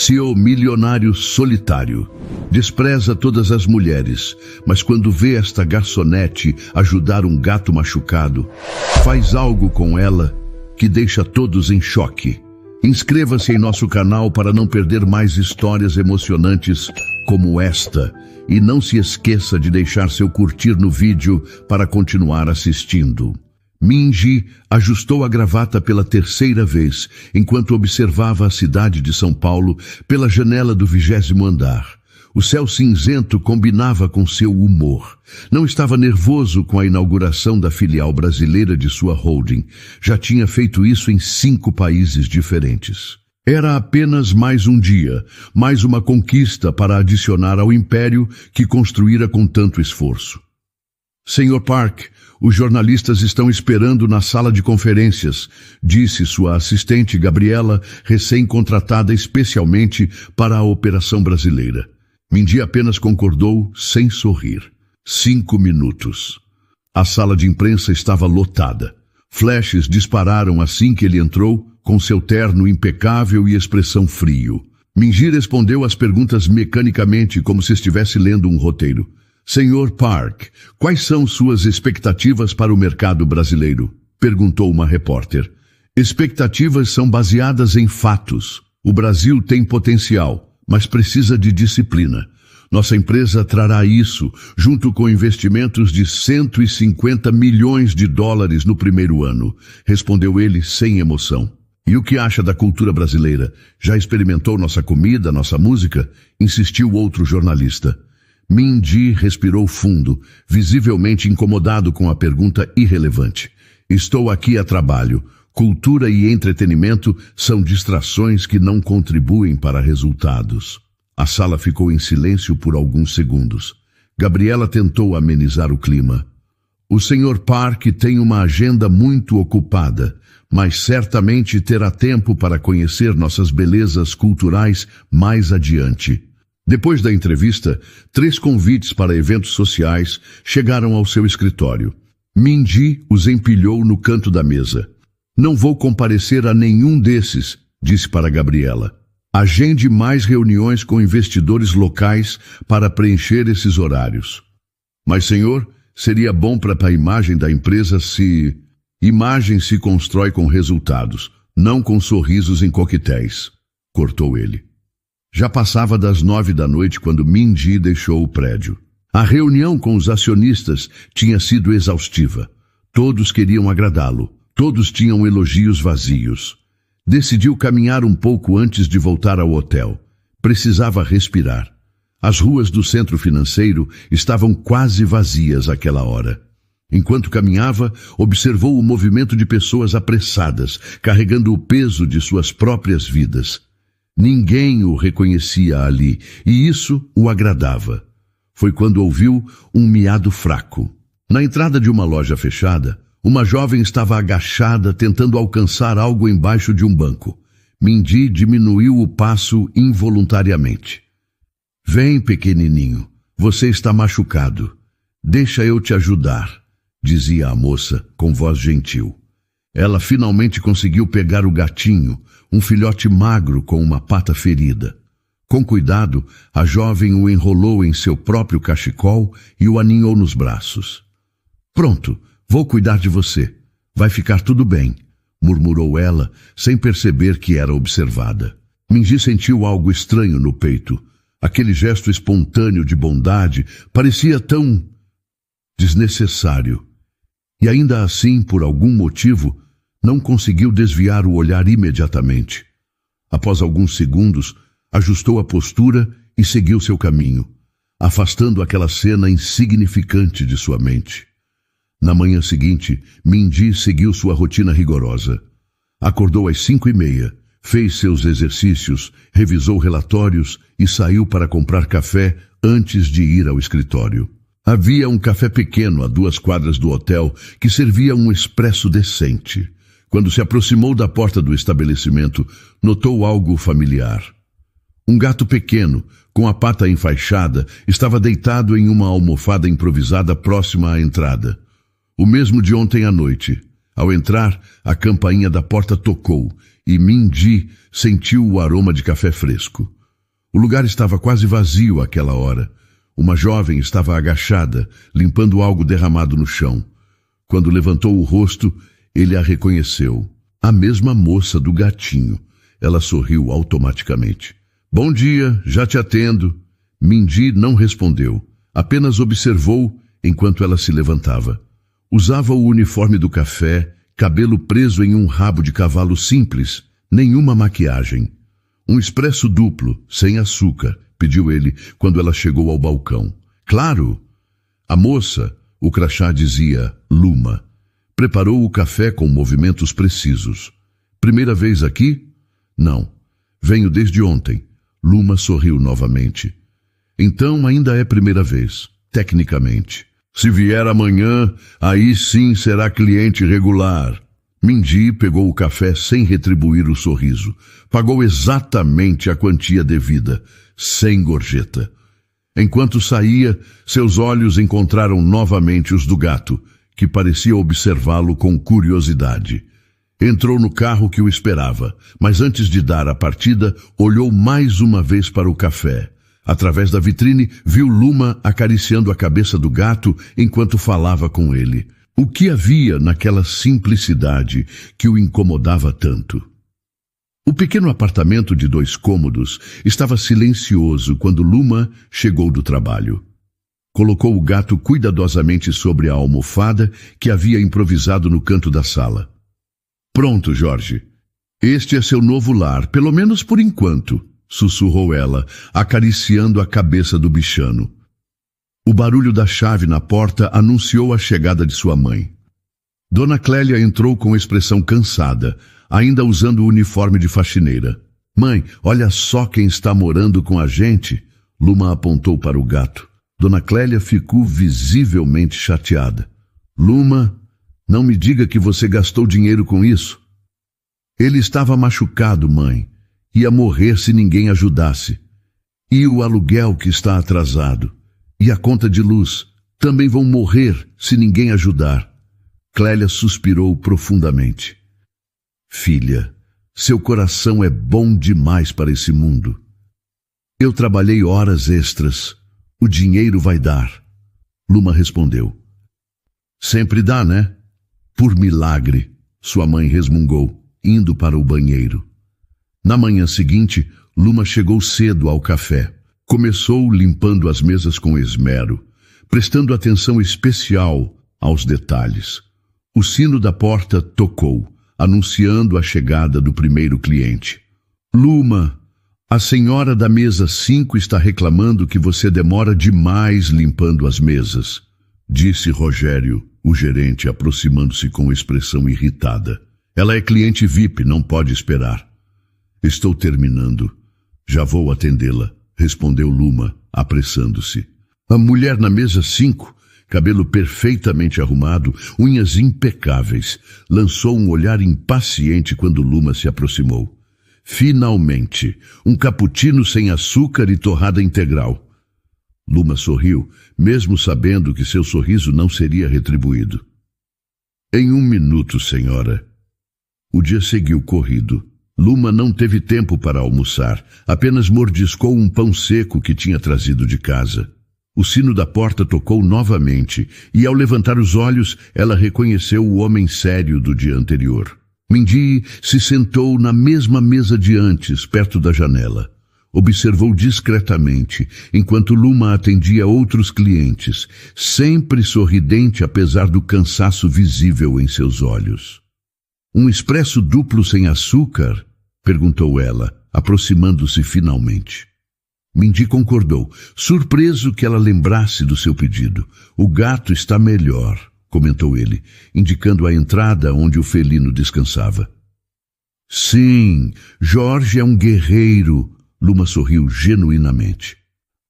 CEO milionário solitário. Despreza todas as mulheres, mas quando vê esta garçonete ajudar um gato machucado, faz algo com ela que deixa todos em choque. Inscreva-se em nosso canal para não perder mais histórias emocionantes como esta. E não se esqueça de deixar seu curtir no vídeo para continuar assistindo. Minji ajustou a gravata pela terceira vez, enquanto observava a cidade de São Paulo pela janela do 20º andar. O céu cinzento combinava com seu humor. Não estava nervoso com a inauguração da filial brasileira de sua holding. Já tinha feito isso em 5 países diferentes. Era apenas mais um dia, mais uma conquista para adicionar ao império que construíra com tanto esforço. Sr. Park, os jornalistas estão esperando na sala de conferências, disse sua assistente Gabriela, recém-contratada especialmente para a operação brasileira. Minji apenas concordou, sem sorrir. 5 minutos. A sala de imprensa estava lotada. Flashes dispararam assim que ele entrou, com seu terno impecável e expressão frio. Minji respondeu às perguntas mecanicamente, como se estivesse lendo um roteiro. Sr. Park, quais são suas expectativas para o mercado brasileiro? Perguntou uma repórter. Expectativas são baseadas em fatos. O Brasil tem potencial, mas precisa de disciplina. Nossa empresa trará isso, junto com investimentos de $150 milhões no primeiro ano, respondeu ele sem emoção. E o que acha da cultura brasileira? Já experimentou nossa comida, nossa música? Insistiu outro jornalista. Minji respirou fundo, visivelmente incomodado com a pergunta irrelevante. Estou aqui a trabalho. Cultura e entretenimento são distrações que não contribuem para resultados. A sala ficou em silêncio por alguns segundos. Gabriela tentou amenizar o clima. O Sr. Park tem uma agenda muito ocupada, mas certamente terá tempo para conhecer nossas belezas culturais mais adiante. Depois da entrevista, 3 convites para eventos sociais chegaram ao seu escritório. Minji os empilhou no canto da mesa. Não vou comparecer a nenhum desses, disse para Gabriela. Agende mais reuniões com investidores locais para preencher esses horários. Mas, senhor, seria bom para a imagem da empresa se... Imagem se constrói com resultados, não com sorrisos em coquetéis, cortou ele. Já passava das 9 da noite quando Minji deixou o prédio. A reunião com os acionistas tinha sido exaustiva. Todos queriam agradá-lo. Todos tinham elogios vazios. Decidiu caminhar um pouco antes de voltar ao hotel. Precisava respirar. As ruas do centro financeiro estavam quase vazias àquela hora. Enquanto caminhava, observou o movimento de pessoas apressadas, carregando o peso de suas próprias vidas. Ninguém o reconhecia ali, e isso o agradava. Foi quando ouviu um miado fraco. Na entrada de uma loja fechada, uma jovem estava agachada tentando alcançar algo embaixo de um banco. Minji diminuiu o passo involuntariamente. Vem, pequenininho, você está machucado. Deixa eu te ajudar, dizia a moça com voz gentil. Ela finalmente conseguiu pegar o gatinho, um filhote magro com uma pata ferida. Com cuidado, a jovem o enrolou em seu próprio cachecol e o aninhou nos braços. Pronto, vou cuidar de você. Vai ficar tudo bem, murmurou ela, sem perceber que era observada. Minji sentiu algo estranho no peito. Aquele gesto espontâneo de bondade parecia tão desnecessário. E ainda assim, por algum motivo, não conseguiu desviar o olhar imediatamente. Após alguns segundos, ajustou a postura e seguiu seu caminho, afastando aquela cena insignificante de sua mente. Na manhã seguinte, Minji seguiu sua rotina rigorosa. Acordou às 5:30, fez seus exercícios, revisou relatórios e saiu para comprar café antes de ir ao escritório. Havia um café pequeno a 2 quadras do hotel que servia um expresso decente. Quando se aproximou da porta do estabelecimento, notou algo familiar. Um gato pequeno, com a pata enfaixada, estava deitado em uma almofada improvisada próxima à entrada. O mesmo de ontem à noite. Ao entrar, a campainha da porta tocou e Mindy sentiu o aroma de café fresco. O lugar estava quase vazio àquela hora. Uma jovem estava agachada, limpando algo derramado no chão. Quando levantou o rosto, ele a reconheceu. A mesma moça do gatinho. Ela sorriu automaticamente. Bom dia, já te atendo. Mindy não respondeu. Apenas observou enquanto ela se levantava. Usava o uniforme do café, cabelo preso em um rabo de cavalo simples, nenhuma maquiagem. Um expresso duplo, sem açúcar, pediu ele quando ela chegou ao balcão. Claro! A moça, o crachá dizia Luma, preparou o café com movimentos precisos. Primeira vez aqui? Não. Venho desde ontem. Luma sorriu novamente. Então ainda é primeira vez, tecnicamente. Se vier amanhã, aí sim será cliente regular. Mindy pegou o café sem retribuir o sorriso. Pagou exatamente a quantia devida, sem gorjeta. Enquanto saía, seus olhos encontraram novamente os do gato, que parecia observá-lo com curiosidade. Entrou no carro que o esperava, mas antes de dar a partida, olhou mais uma vez para o café. Através da vitrine, viu Luma acariciando a cabeça do gato enquanto falava com ele. O que havia naquela simplicidade que o incomodava tanto? O pequeno apartamento de 2 cômodos estava silencioso quando Luma chegou do trabalho. Colocou o gato cuidadosamente sobre a almofada que havia improvisado no canto da sala. Pronto, Jorge. Este é seu novo lar, pelo menos por enquanto, sussurrou ela, acariciando a cabeça do bichano. O barulho da chave na porta anunciou a chegada de sua mãe. Dona Clélia entrou com expressão cansada, ainda usando o uniforme de faxineira. Mãe, olha só quem está morando com a gente. Luma apontou para o gato. Dona Clélia ficou visivelmente chateada. Luma, não me diga que você gastou dinheiro com isso. Ele estava machucado, mãe. Ia morrer se ninguém ajudasse. E o aluguel que está atrasado. E a conta de luz. Também vão morrer se ninguém ajudar. Clélia suspirou profundamente. Filha, seu coração é bom demais para esse mundo. Eu trabalhei horas extras. O dinheiro vai dar. Luma respondeu. Sempre dá, né? Por milagre, sua mãe resmungou, indo para o banheiro. Na manhã seguinte, Luma chegou cedo ao café. Começou limpando as mesas com esmero, prestando atenção especial aos detalhes. O sino da porta tocou, anunciando a chegada do primeiro cliente. Luma, a senhora da mesa 5 está reclamando que você demora demais limpando as mesas, disse Rogério, o gerente, aproximando-se com expressão irritada. Ela é cliente VIP, não pode esperar. Estou terminando. Já vou atendê-la, respondeu Luma, apressando-se. A mulher na mesa 5, cabelo perfeitamente arrumado, unhas impecáveis, lançou um olhar impaciente quando Luma se aproximou. Finalmente, um cappuccino sem açúcar e torrada integral. Luma sorriu, mesmo sabendo que seu sorriso não seria retribuído. Em 1 minuto, senhora. O dia seguiu corrido. Luma não teve tempo para almoçar, apenas mordiscou um pão seco que tinha trazido de casa. O sino da porta tocou novamente e, ao levantar os olhos, ela reconheceu o homem sério do dia anterior. Mindy se sentou na mesma mesa de antes, perto da janela. Observou discretamente, enquanto Luma atendia outros clientes, sempre sorridente apesar do cansaço visível em seus olhos. Um expresso duplo sem açúcar? Perguntou ela, aproximando-se finalmente. Mindy concordou, surpreso que ela lembrasse do seu pedido. O gato está melhor, comentou ele, indicando a entrada onde o felino descansava. Sim, Jorge é um guerreiro, Luma sorriu genuinamente.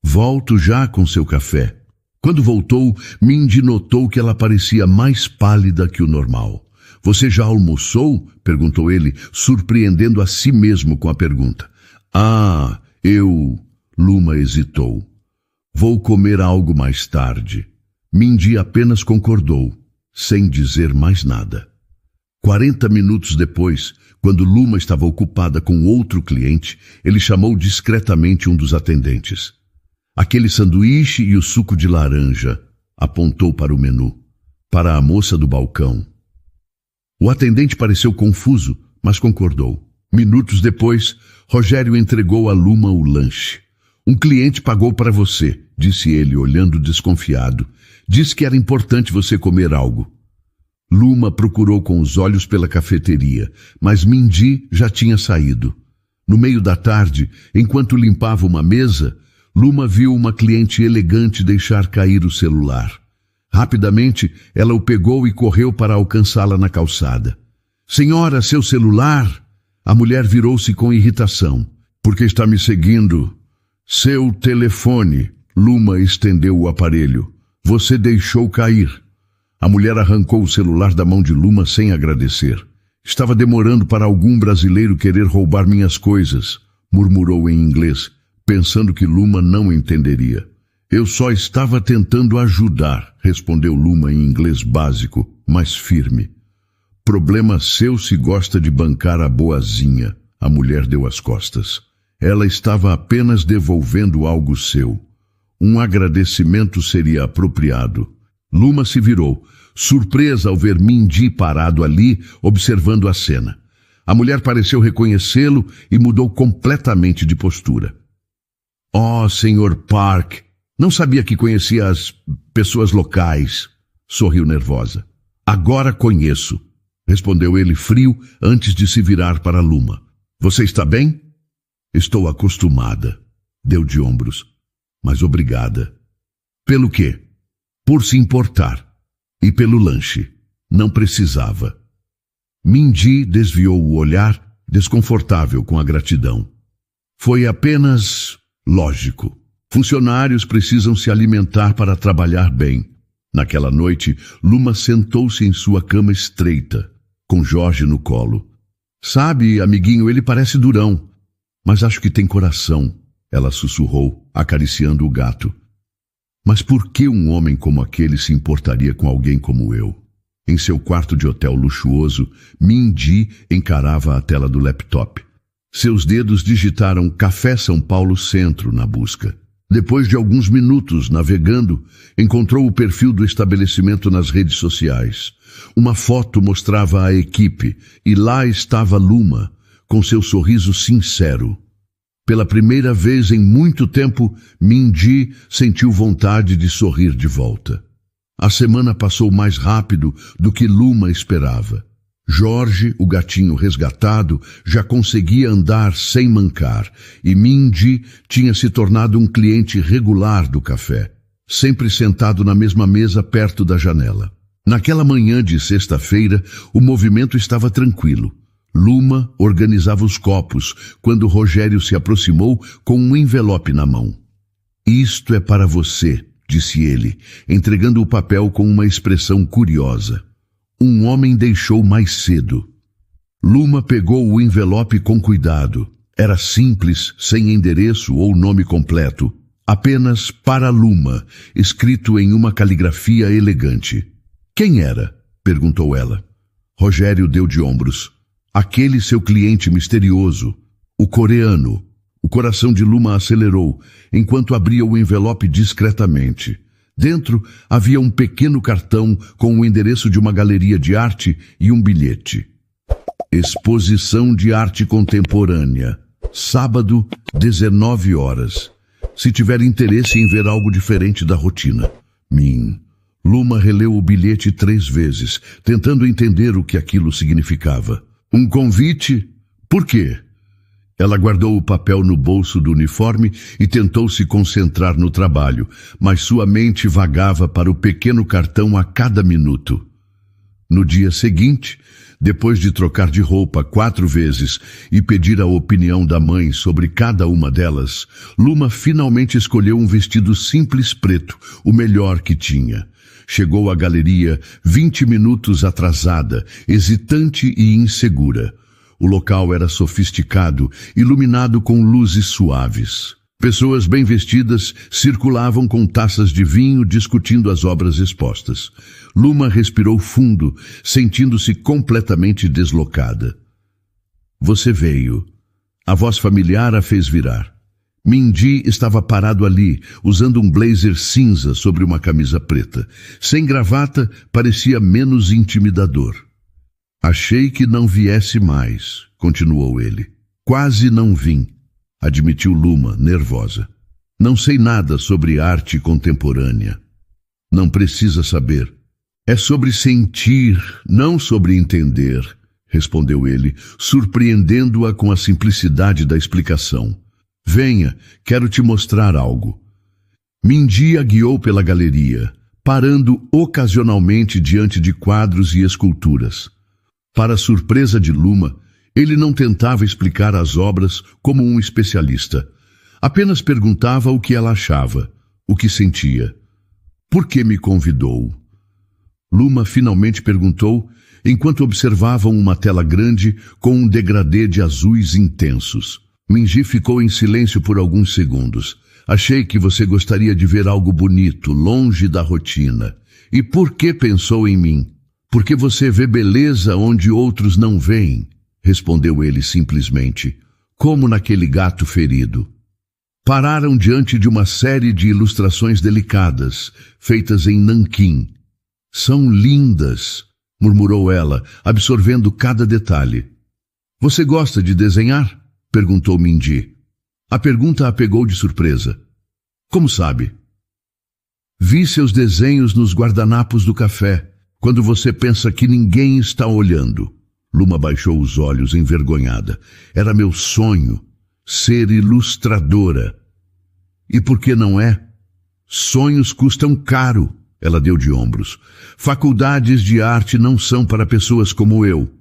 Volto já com seu café. Quando voltou, Mindy notou que ela parecia mais pálida que o normal. Você já almoçou? Perguntou ele, surpreendendo a si mesmo com a pergunta. Luma hesitou. Vou comer algo mais tarde. Mindy apenas concordou, sem dizer mais nada. 40 minutos depois, quando Luma estava ocupada com outro cliente, ele chamou discretamente um dos atendentes. Aquele sanduíche e o suco de laranja, apontou para o menu, para a moça do balcão. O atendente pareceu confuso, mas concordou. Minutos depois, Rogério entregou a Luma o lanche. Um cliente pagou para você, disse ele, olhando desconfiado. Disse que era importante você comer algo. Luma procurou com os olhos pela cafeteria, mas Mindy já tinha saído. No meio da tarde, enquanto limpava uma mesa, Luma viu uma cliente elegante deixar cair o celular. Rapidamente, ela o pegou e correu para alcançá-la na calçada. Senhora, seu celular! A mulher virou-se com irritação. Por que está me seguindo? Seu telefone. Luma estendeu o aparelho. Você deixou cair. A mulher arrancou o celular da mão de Luma sem agradecer. Estava demorando para algum brasileiro querer roubar minhas coisas, murmurou em inglês, pensando que Luma não entenderia. Eu só estava tentando ajudar, respondeu Luma em inglês básico, mas firme. Problema seu se gosta de bancar a boazinha, a mulher deu as costas. Ela estava apenas devolvendo algo seu. Um agradecimento seria apropriado. Luma se virou, surpresa ao ver Mindy parado ali, observando a cena. A mulher pareceu reconhecê-lo e mudou completamente de postura. Oh, Sr. Park, não sabia que conhecia as pessoas locais, sorriu nervosa. Agora conheço, respondeu ele frio antes de se virar para Luma. Você está bem? Estou acostumada, deu de ombros. Mas obrigada. Pelo quê? Por se importar. E pelo lanche. Não precisava. Mindy desviou o olhar, desconfortável com a gratidão. Foi apenas lógico. Funcionários precisam se alimentar para trabalhar bem. Naquela noite, Luma sentou-se em sua cama estreita, com Jorge no colo. Sabe, amiguinho, ele parece durão, mas acho que tem coração, ela sussurrou, acariciando o gato. Mas por que um homem como aquele se importaria com alguém como eu? Em seu quarto de hotel luxuoso, Mindy encarava a tela do laptop. Seus dedos digitaram Café São Paulo Centro na busca. Depois de alguns minutos navegando, encontrou o perfil do estabelecimento nas redes sociais. Uma foto mostrava a equipe e lá estava Luma, com seu sorriso sincero. Pela primeira vez em muito tempo, Mindy sentiu vontade de sorrir de volta. A semana passou mais rápido do que Luma esperava. Jorge, o gatinho resgatado, já conseguia andar sem mancar, e Mindy tinha se tornado um cliente regular do café, sempre sentado na mesma mesa perto da janela. Naquela manhã de sexta-feira, o movimento estava tranquilo. Luma organizava os copos quando Rogério se aproximou com um envelope na mão. Isto é para você, disse ele, entregando o papel com uma expressão curiosa. Um homem deixou mais cedo. Luma pegou o envelope com cuidado. Era simples, sem endereço ou nome completo. Apenas para Luma, escrito em uma caligrafia elegante. Quem era? Perguntou ela. Rogério deu de ombros. Aquele seu cliente misterioso, o coreano. O coração de Luma acelerou, enquanto abria o envelope discretamente. Dentro havia um pequeno cartão com o endereço de uma galeria de arte e um bilhete. Exposição de arte contemporânea. Sábado, 19 horas. Se tiver interesse em ver algo diferente da rotina. Luma releu o bilhete 3 vezes, tentando entender o que aquilo significava. Um convite? Por quê? Ela guardou o papel no bolso do uniforme e tentou se concentrar no trabalho, mas sua mente vagava para o pequeno cartão a cada minuto. No dia seguinte, depois de trocar de roupa 4 vezes e pedir a opinião da mãe sobre cada uma delas, Luma finalmente escolheu um vestido simples preto, o melhor que tinha. Chegou à galeria 20 minutos atrasada, hesitante e insegura. O local era sofisticado, iluminado com luzes suaves. Pessoas bem vestidas circulavam com taças de vinho discutindo as obras expostas. Luma respirou fundo, sentindo-se completamente deslocada. Você veio. A voz familiar a fez virar. Mindy estava parado ali, usando um blazer cinza sobre uma camisa preta. Sem gravata, parecia menos intimidador. Achei que não viesse mais, continuou ele. Quase não vim, admitiu Luma, nervosa. Não sei nada sobre arte contemporânea. Não precisa saber. É sobre sentir, não sobre entender, respondeu ele, surpreendendo-a com a simplicidade da explicação. Venha, quero te mostrar algo. Mindy a guiou pela galeria, parando ocasionalmente diante de quadros e esculturas. Para a surpresa de Luma, ele não tentava explicar as obras como um especialista. Apenas perguntava o que ela achava, o que sentia. Por que me convidou? Luma finalmente perguntou, enquanto observavam uma tela grande com um degradê de azuis intensos. Mindy ficou em silêncio por alguns segundos. Achei que você gostaria de ver algo bonito, longe da rotina. E por que pensou em mim? Porque você vê beleza onde outros não veem, respondeu ele simplesmente, como naquele gato ferido. Pararam diante de uma série de ilustrações delicadas, feitas em nanquim. São lindas, murmurou ela, absorvendo cada detalhe. Você gosta de desenhar? Perguntou Mindy. A pergunta a pegou de surpresa. Como sabe? Vi seus desenhos nos guardanapos do café, quando você pensa que ninguém está olhando. Luma baixou os olhos, envergonhada. Era meu sonho, ser ilustradora. E por que não é? Sonhos custam caro, ela deu de ombros. Faculdades de arte não são para pessoas como eu.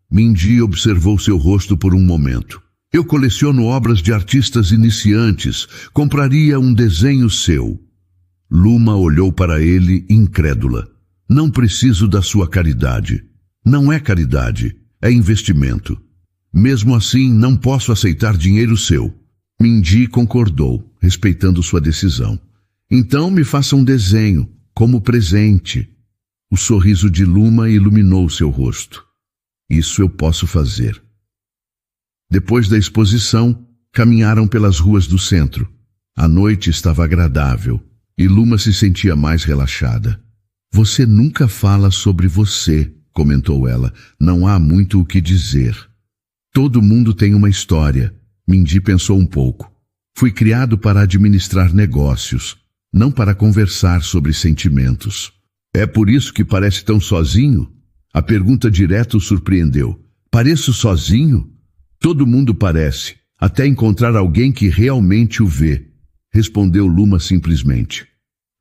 Mindy observou seu rosto por um momento. Eu coleciono obras de artistas iniciantes. Compraria um desenho seu. Luma olhou para ele, incrédula. Não preciso da sua caridade. Não é caridade, é investimento. Mesmo assim, não posso aceitar dinheiro seu. Mindy concordou, respeitando sua decisão. Então me faça um desenho, como presente. O sorriso de Luma iluminou seu rosto. Isso eu posso fazer. Depois da exposição, caminharam pelas ruas do centro. A noite estava agradável e Luma se sentia mais relaxada. Você nunca fala sobre você, comentou ela. Não há muito o que dizer. Todo mundo tem uma história. Mindy pensou um pouco. Fui criado para administrar negócios, não para conversar sobre sentimentos. É por isso que parece tão sozinho? A pergunta direta o surpreendeu. Pareço sozinho? Todo mundo parece, até encontrar alguém que realmente o vê, respondeu Luma simplesmente.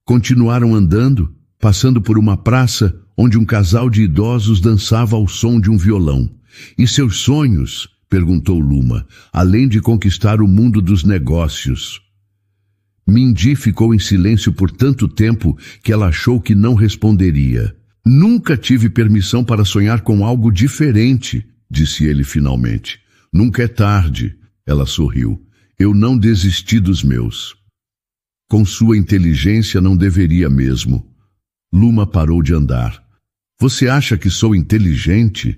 Continuaram andando, passando por uma praça onde um casal de idosos dançava ao som de um violão. E seus sonhos? Perguntou Luma, além de conquistar o mundo dos negócios. Mindy ficou em silêncio por tanto tempo que ela achou que não responderia. Nunca tive permissão para sonhar com algo diferente, disse ele finalmente. Nunca é tarde, ela sorriu. Eu não desisti dos meus. Com sua inteligência não deveria mesmo. Luma parou de andar. Você acha que sou inteligente?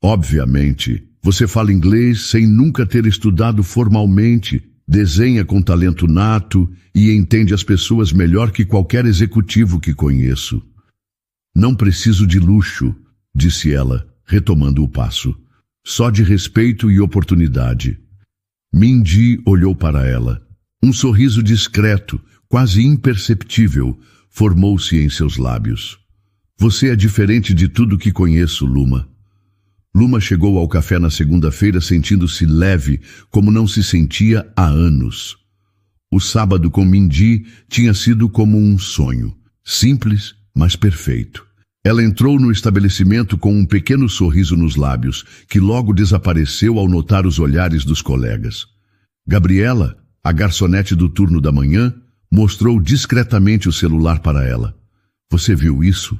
Obviamente. Você fala inglês sem nunca ter estudado formalmente, desenha com talento nato e entende as pessoas melhor que qualquer executivo que conheço. Não preciso de luxo, disse ela, retomando o passo. Só de respeito e oportunidade. Mindy olhou para ela. Um sorriso discreto, quase imperceptível, formou-se em seus lábios. Você é diferente de tudo que conheço, Luma. Luma chegou ao café na segunda-feira sentindo-se leve, como não se sentia há anos. O sábado com Mindy tinha sido como um sonho, simples, mas perfeito. Ela entrou no estabelecimento com um pequeno sorriso nos lábios, que logo desapareceu ao notar os olhares dos colegas. Gabriela, a garçonete do turno da manhã, mostrou discretamente o celular para ela. Você viu isso?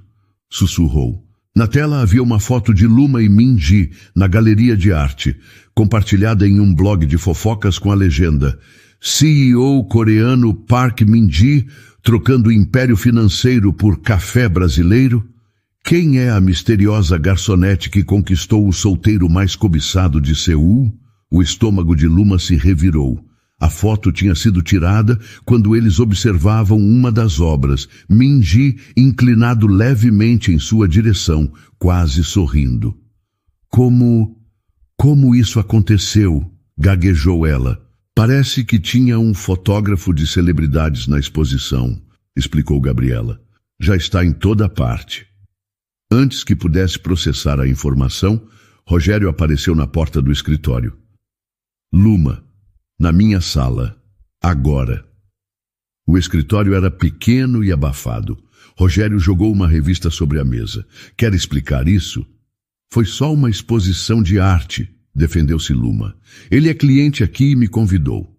Sussurrou. Na tela havia uma foto de Luma e Mindy na galeria de arte, compartilhada em um blog de fofocas com a legenda: CEO coreano Park Min-ji trocando o império financeiro por café brasileiro? Quem é a misteriosa garçonete que conquistou o solteiro mais cobiçado de Seul? O estômago de Luma se revirou. A foto tinha sido tirada quando eles observavam uma das obras, Min-ji inclinado levemente em sua direção, quase sorrindo. Como isso aconteceu? Gaguejou ela. Parece que tinha um fotógrafo de celebridades na exposição, explicou Gabriela. Já está em toda parte. Antes que pudesse processar a informação, Rogério apareceu na porta do escritório. Luma, na minha sala, agora. O escritório era pequeno e abafado. Rogério jogou uma revista sobre a mesa. Quer explicar isso? Foi só uma exposição de arte, defendeu-se Luma. Ele é cliente aqui e me convidou.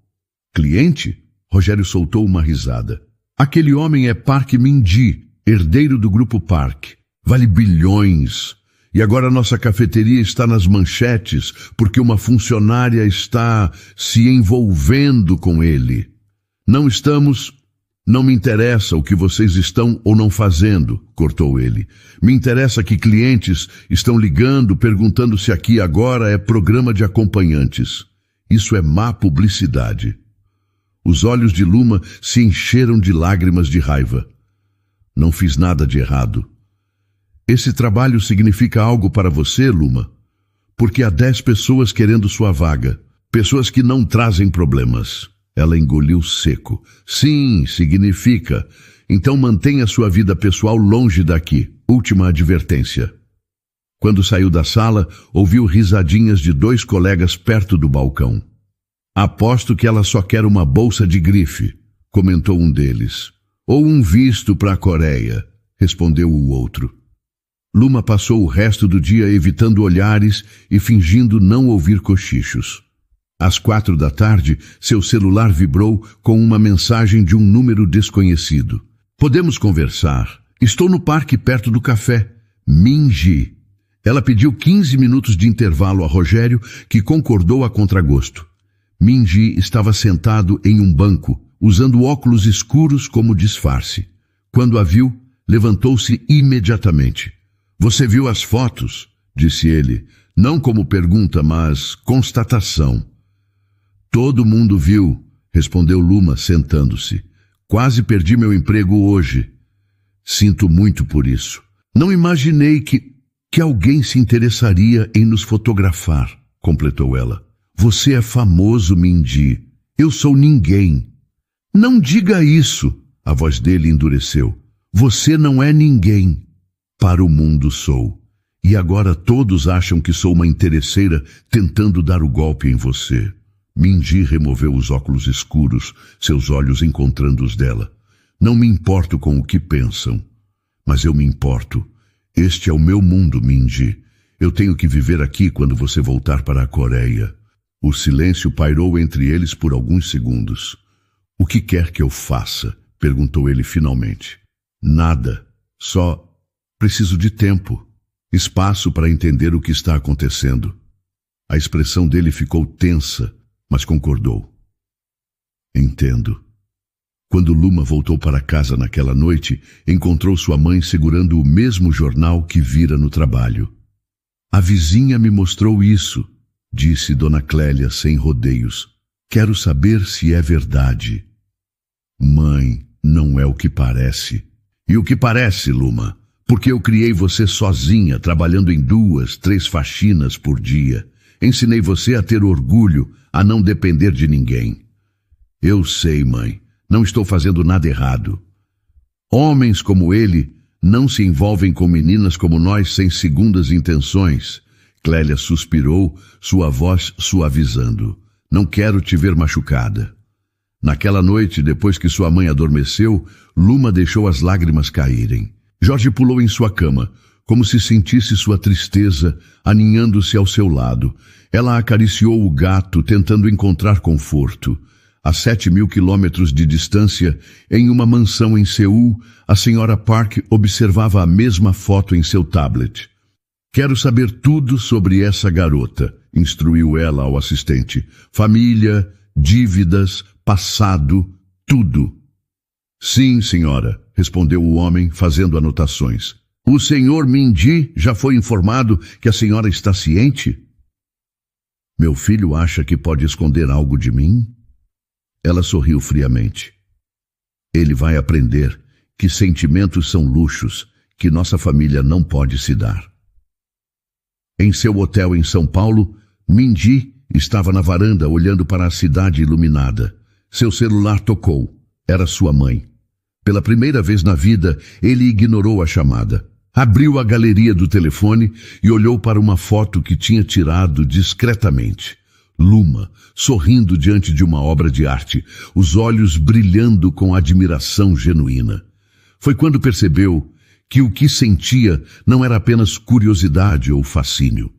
Cliente? Rogério soltou uma risada. Aquele homem é Park Min-ji, herdeiro do grupo Park. Vale bilhões. E agora nossa cafeteria está nas manchetes porque uma funcionária está se envolvendo com ele. Não me interessa o que vocês estão ou não fazendo, cortou ele. Me interessa que clientes estão ligando, perguntando se aqui agora é programa de acompanhantes. Isso é má publicidade. Os olhos de Luma se encheram de lágrimas de raiva. Não fiz nada de errado. Esse trabalho significa algo para você, Luma? Porque há 10 pessoas querendo sua vaga. Pessoas que não trazem problemas. Ela engoliu seco. Sim, significa. Então mantenha sua vida pessoal longe daqui. Última advertência. Quando saiu da sala, ouviu risadinhas de 2 colegas perto do balcão. Aposto que ela só quer uma bolsa de grife, comentou um deles. Ou um visto para a Coreia, respondeu o outro. Luma passou o resto do dia evitando olhares e fingindo não ouvir cochichos. Às 4 da tarde, seu celular vibrou com uma mensagem de um número desconhecido. Podemos conversar. Estou no parque perto do café. Min-ji. Ela pediu 15 minutos de intervalo a Rogério, que concordou a contragosto. Min-ji estava sentado em um banco, usando óculos escuros como disfarce. Quando a viu, levantou-se imediatamente. Você viu as fotos? Disse ele, não como pergunta, mas constatação. Todo mundo viu, respondeu Luma, sentando-se. Quase perdi meu emprego hoje. Sinto muito por isso. Não imaginei que alguém se interessaria em nos fotografar, completou ela. Você é famoso, Min-ji. Eu sou ninguém. Não diga isso, a voz dele endureceu. Você não é ninguém. Para o mundo sou. E agora todos acham que sou uma interesseira tentando dar o golpe em você. Min-ji removeu os óculos escuros, seus olhos encontrando os dela. Não me importo com o que pensam, mas eu me importo. Este é o meu mundo, Min-ji. Eu tenho que viver aqui quando você voltar para a Coreia. O silêncio pairou entre eles por alguns segundos. O que quer que eu faça? Perguntou ele finalmente. Nada. Só preciso de tempo, espaço para entender o que está acontecendo. A expressão dele ficou tensa, mas concordou. Entendo. Quando Luma voltou para casa naquela noite, encontrou sua mãe segurando o mesmo jornal que vira no trabalho. A vizinha me mostrou isso, disse Dona Clélia sem rodeios. Quero saber se é verdade. Mãe, não é o que parece. E o que parece, Luma? Porque eu criei você sozinha, trabalhando em 2, 3 faxinas por dia. Ensinei você a ter orgulho, a não depender de ninguém. Eu sei, mãe, não estou fazendo nada errado. Homens como ele não se envolvem com meninas como nós sem segundas intenções. Clélia suspirou, sua voz suavizando. Não quero te ver machucada. Naquela noite, depois que sua mãe adormeceu, Luma deixou as lágrimas caírem. Jorge pulou em sua cama, como se sentisse sua tristeza aninhando-se ao seu lado. Ela acariciou o gato, tentando encontrar conforto. A 7.000 quilômetros de distância, em uma mansão em Seul, a senhora Park observava a mesma foto em seu tablet. Quero saber tudo sobre essa garota, instruiu ela ao assistente. Família, dívidas, passado, tudo. Sim, senhora, respondeu o homem, fazendo anotações. O senhor Mindy já foi informado que a senhora está ciente? Meu filho acha que pode esconder algo de mim? Ela sorriu friamente. Ele vai aprender que sentimentos são luxos que nossa família não pode se dar. Em seu hotel em São Paulo, Mindy estava na varanda olhando para a cidade iluminada. Seu celular tocou. Era sua mãe. Pela primeira vez na vida, ele ignorou a chamada. Abriu a galeria do telefone e olhou para uma foto que tinha tirado discretamente. Luma, sorrindo diante de uma obra de arte, os olhos brilhando com admiração genuína. Foi quando percebeu que o que sentia não era apenas curiosidade ou fascínio.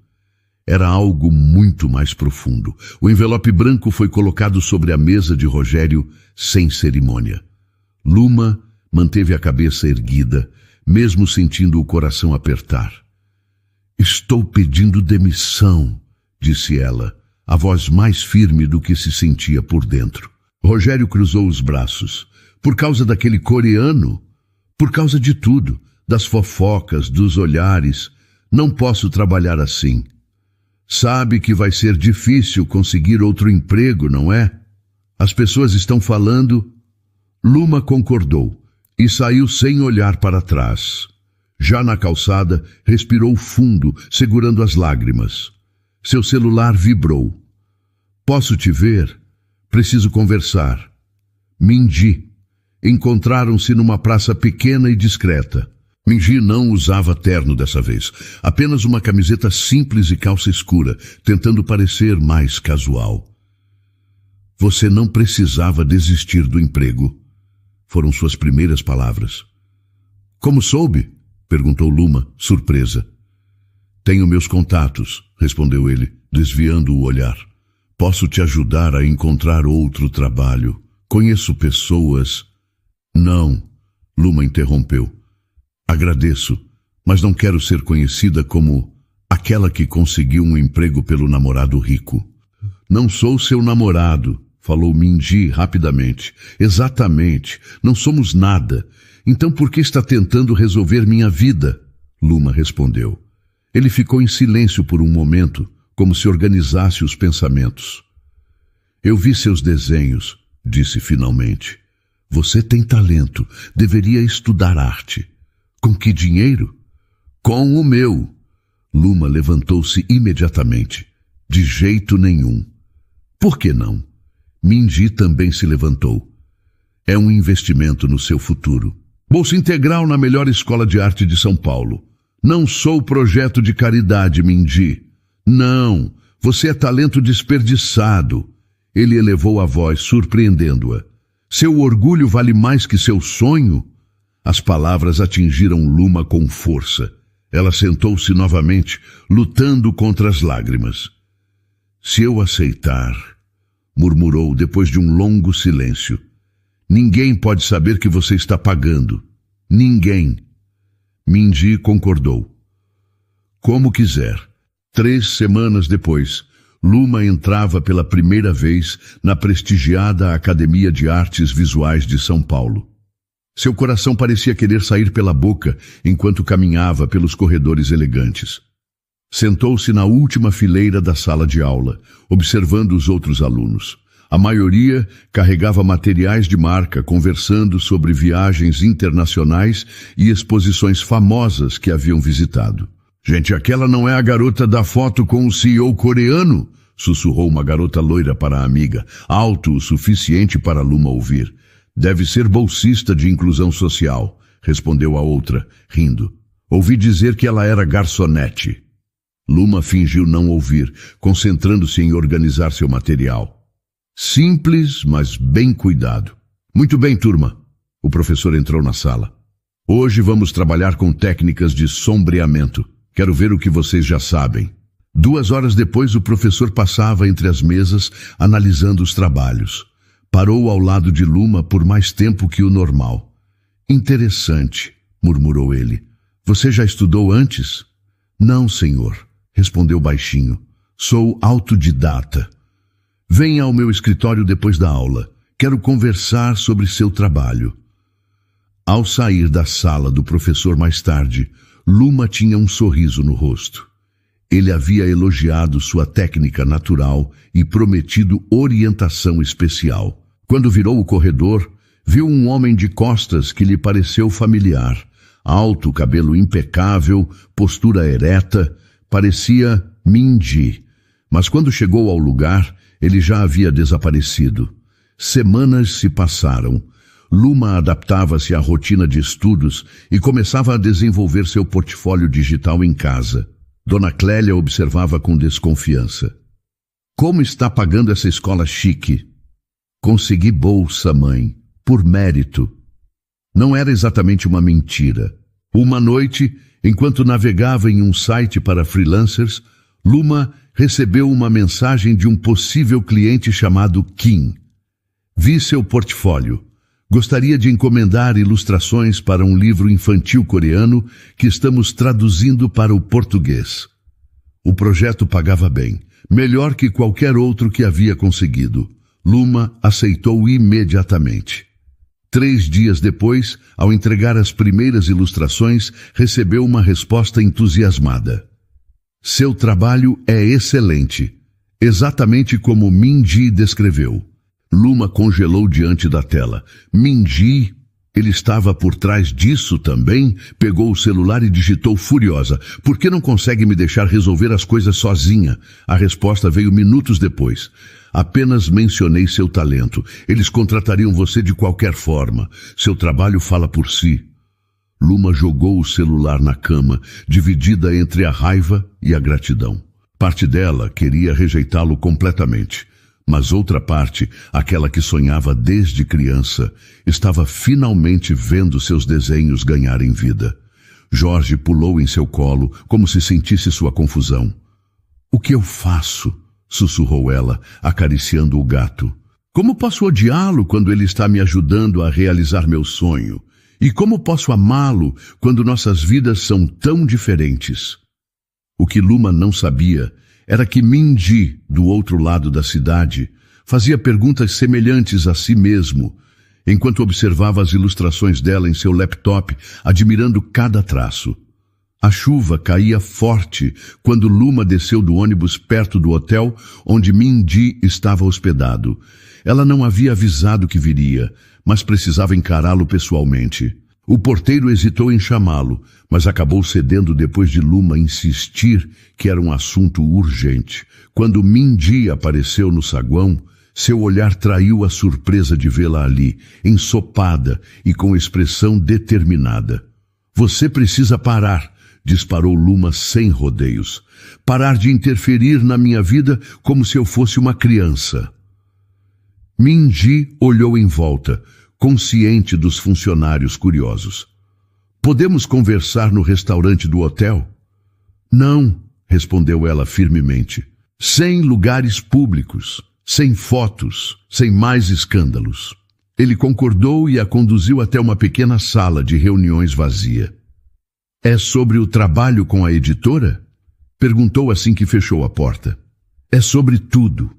Era algo muito mais profundo. O envelope branco foi colocado sobre a mesa de Rogério sem cerimônia. Luma manteve a cabeça erguida, mesmo sentindo o coração apertar. Estou pedindo demissão, disse ela, a voz mais firme do que se sentia por dentro. Rogério cruzou os braços. Por causa daquele coreano? Por causa de tudo, das fofocas, dos olhares. Não posso trabalhar assim. Sabe que vai ser difícil conseguir outro emprego, não é? As pessoas estão falando... Luma concordou e saiu sem olhar para trás. Já na calçada, respirou fundo, segurando as lágrimas. Seu celular vibrou. Posso te ver? Preciso conversar. Mindy. Encontraram-se numa praça pequena e discreta. Mindy não usava terno dessa vez, apenas uma camiseta simples e calça escura, tentando parecer mais casual. Você não precisava desistir do emprego. Foram suas primeiras palavras. Como soube? Perguntou Luma, surpresa. Tenho meus contatos, respondeu ele, desviando o olhar. Posso te ajudar a encontrar outro trabalho. Conheço pessoas... Não, Luma interrompeu. Agradeço, mas não quero ser conhecida como aquela que conseguiu um emprego pelo namorado rico. Não sou seu namorado, falou Mindy rapidamente. Exatamente, não somos nada. Então por que está tentando resolver minha vida? Luma respondeu. Ele ficou em silêncio por um momento, como se organizasse os pensamentos. Eu vi seus desenhos, disse finalmente. Você tem talento, deveria estudar arte. Com que dinheiro? Com o meu. Luma levantou-se imediatamente. De jeito nenhum. Por que não? Mindy também se levantou. É um investimento no seu futuro. Bolsa integral na melhor escola de arte de São Paulo. Não sou projeto de caridade, Mindy. Não, você é talento desperdiçado. Ele elevou a voz, surpreendendo-a. Seu orgulho vale mais que seu sonho? As palavras atingiram Luma com força. Ela sentou-se novamente, lutando contra as lágrimas. Se eu aceitar, murmurou depois de um longo silêncio. Ninguém pode saber que você está pagando. Ninguém. Mindy concordou. Como quiser. 3 semanas depois, Luma entrava pela primeira vez na prestigiada Academia de Artes Visuais de São Paulo. Seu coração parecia querer sair pela boca enquanto caminhava pelos corredores elegantes. Sentou-se na última fileira da sala de aula, observando os outros alunos. A maioria carregava materiais de marca, conversando sobre viagens internacionais e exposições famosas que haviam visitado. Gente, aquela não é a garota da foto com o CEO coreano? Sussurrou uma garota loira para a amiga, alto o suficiente para Luma ouvir. Deve ser bolsista de inclusão social, respondeu a outra, rindo. Ouvi dizer que ela era garçonete. Luma fingiu não ouvir, concentrando-se em organizar seu material. Simples, mas bem cuidado. Muito bem, turma. O professor entrou na sala. Hoje vamos trabalhar com técnicas de sombreamento. Quero ver o que vocês já sabem. 2 horas depois, o professor passava entre as mesas, analisando os trabalhos. Parou ao lado de Luma por mais tempo que o normal. Interessante, murmurou ele. Você já estudou antes? Não, senhor, respondeu baixinho. Sou autodidata. Venha ao meu escritório depois da aula. quero conversar sobre seu trabalho. Ao sair da sala do professor mais tarde, Luma tinha um sorriso no rosto. Ele havia elogiado sua técnica natural e prometido orientação especial. Quando virou o corredor, viu um homem de costas que lhe pareceu familiar. Alto, cabelo impecável, postura ereta, parecia Minji. Mas quando chegou ao lugar, ele já havia desaparecido. Semanas se passaram. Luma adaptava-se à rotina de estudos e começava a desenvolver seu portfólio digital em casa. Dona Clélia observava com desconfiança. Como está pagando essa escola chique? Consegui bolsa, mãe, por mérito. Não era exatamente uma mentira. Uma noite, enquanto navegava em um site para freelancers, Luma recebeu uma mensagem de um possível cliente chamado Kim. Vi seu portfólio. Gostaria de encomendar ilustrações para um livro infantil coreano que estamos traduzindo para o português. O projeto pagava bem, melhor que qualquer outro que havia conseguido. Luma aceitou imediatamente. 3 dias depois, ao entregar as primeiras ilustrações, recebeu uma resposta entusiasmada. Seu trabalho é excelente, exatamente como Minji descreveu. Luma congelou diante da tela. Minji, ele estava por trás disso também? Pegou o celular e digitou furiosa. Por que não consegue me deixar resolver as coisas sozinha? A resposta veio minutos depois. Apenas mencionei seu talento. Eles contratariam você de qualquer forma. Seu trabalho fala por si. Luma jogou o celular na cama, dividida entre a raiva e a gratidão. Parte dela queria rejeitá-lo completamente. Mas outra parte, aquela que sonhava desde criança, estava finalmente vendo seus desenhos ganharem vida. Jorge pulou em seu colo, como se sentisse sua confusão. O que eu faço? Sussurrou ela, acariciando o gato. Como posso odiá-lo quando ele está me ajudando a realizar meu sonho? E como posso amá-lo quando nossas vidas são tão diferentes? O que Luma não sabia era que Minji, do outro lado da cidade, fazia perguntas semelhantes a si mesmo, enquanto observava as ilustrações dela em seu laptop, admirando cada traço. A chuva caía forte quando Luma desceu do ônibus perto do hotel onde Minji estava hospedado. Ela não havia avisado que viria, mas precisava encará-lo pessoalmente. O porteiro hesitou em chamá-lo, mas acabou cedendo depois de Luma insistir que era um assunto urgente. Quando Minji apareceu no saguão, seu olhar traiu a surpresa de vê-la ali, ensopada e com expressão determinada. Você precisa parar, disparou Luma sem rodeios. Parar de interferir na minha vida como se eu fosse uma criança. Minji olhou em volta, consciente dos funcionários curiosos. Podemos conversar no restaurante do hotel? Não, respondeu ela firmemente. Sem lugares públicos, sem fotos, sem mais escândalos. Ele concordou e a conduziu até uma pequena sala de reuniões vazia. É sobre o trabalho com a editora? Perguntou assim que fechou a porta. É sobre tudo.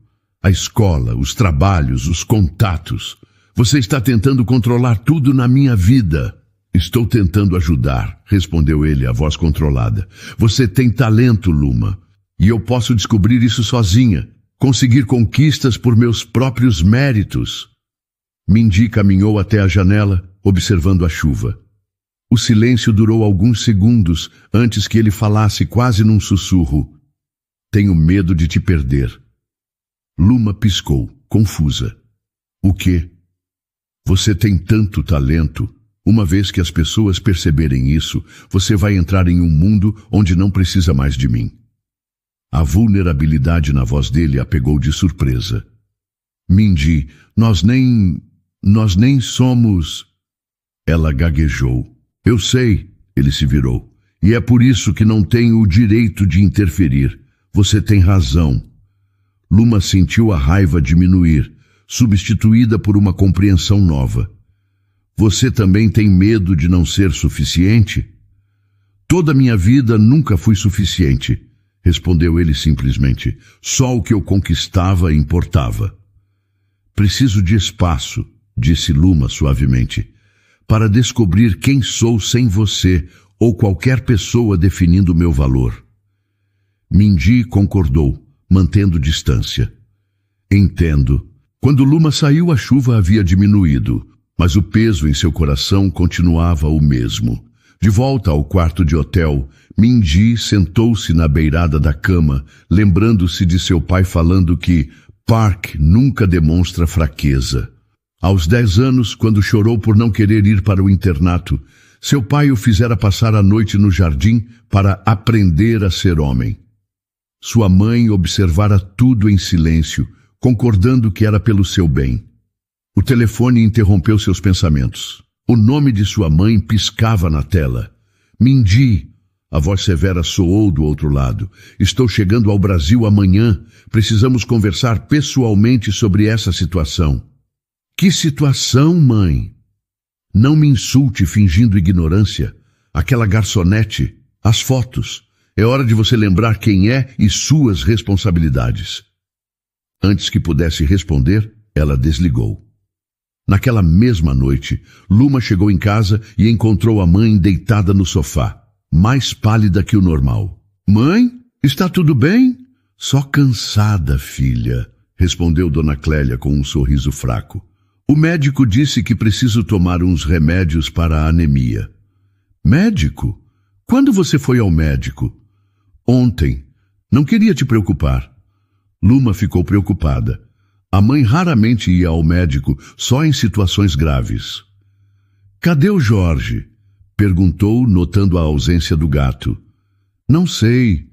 A escola, os trabalhos, os contatos. Você está tentando controlar tudo na minha vida. Estou tentando ajudar, respondeu ele, a voz controlada. Você tem talento, Luma, e eu posso descobrir isso sozinha, conseguir conquistas por meus próprios méritos. Minji caminhou até a janela, observando a chuva. O silêncio durou alguns segundos antes que ele falasse quase num sussurro. Tenho medo de te perder. Luma piscou, confusa. O quê? Você tem tanto talento. Uma vez que as pessoas perceberem isso, você vai entrar em um mundo onde não precisa mais de mim. A vulnerabilidade na voz dele a pegou de surpresa. Minji, nós nem somos... Ela gaguejou. Eu sei, ele se virou. E é por isso que não tenho o direito de interferir. Você tem razão. Luma sentiu a raiva diminuir, substituída por uma compreensão nova. Você também tem medo de não ser suficiente? Toda minha vida nunca fui suficiente, respondeu ele simplesmente. Só o que eu conquistava importava. Preciso de espaço, disse Luma suavemente, para descobrir quem sou sem você ou qualquer pessoa definindo meu valor. Mindy concordou, mantendo distância. Entendo. Quando Luma saiu, a chuva havia diminuído, mas o peso em seu coração continuava o mesmo. De volta ao quarto de hotel, Mindy sentou-se na beirada da cama, lembrando-se de seu pai falando que Park nunca demonstra fraqueza. Aos 10 anos, quando chorou por não querer ir para o internato, seu pai o fizera passar a noite no jardim para aprender a ser homem. Sua mãe observara tudo em silêncio, concordando que era pelo seu bem. O telefone interrompeu seus pensamentos. O nome de sua mãe piscava na tela. Mindy. A voz severa soou do outro lado. Estou chegando ao Brasil amanhã. Precisamos conversar pessoalmente sobre essa situação. Que situação, mãe? Não me insulte fingindo ignorância. Aquela garçonete, as fotos. É hora de você lembrar quem é e suas responsabilidades. Antes que pudesse responder, ela desligou. Naquela mesma noite, Luma chegou em casa e encontrou a mãe deitada no sofá, mais pálida que o normal. Mãe, está tudo bem? Só cansada, filha, respondeu Dona Clélia com um sorriso fraco. O médico disse que preciso tomar uns remédios para a anemia. Médico? Quando você foi ao médico? Ontem. Não queria te preocupar. Luma ficou preocupada. A mãe raramente ia ao médico, só em situações graves. Cadê o Jorge? Perguntou, notando a ausência do gato. Não sei.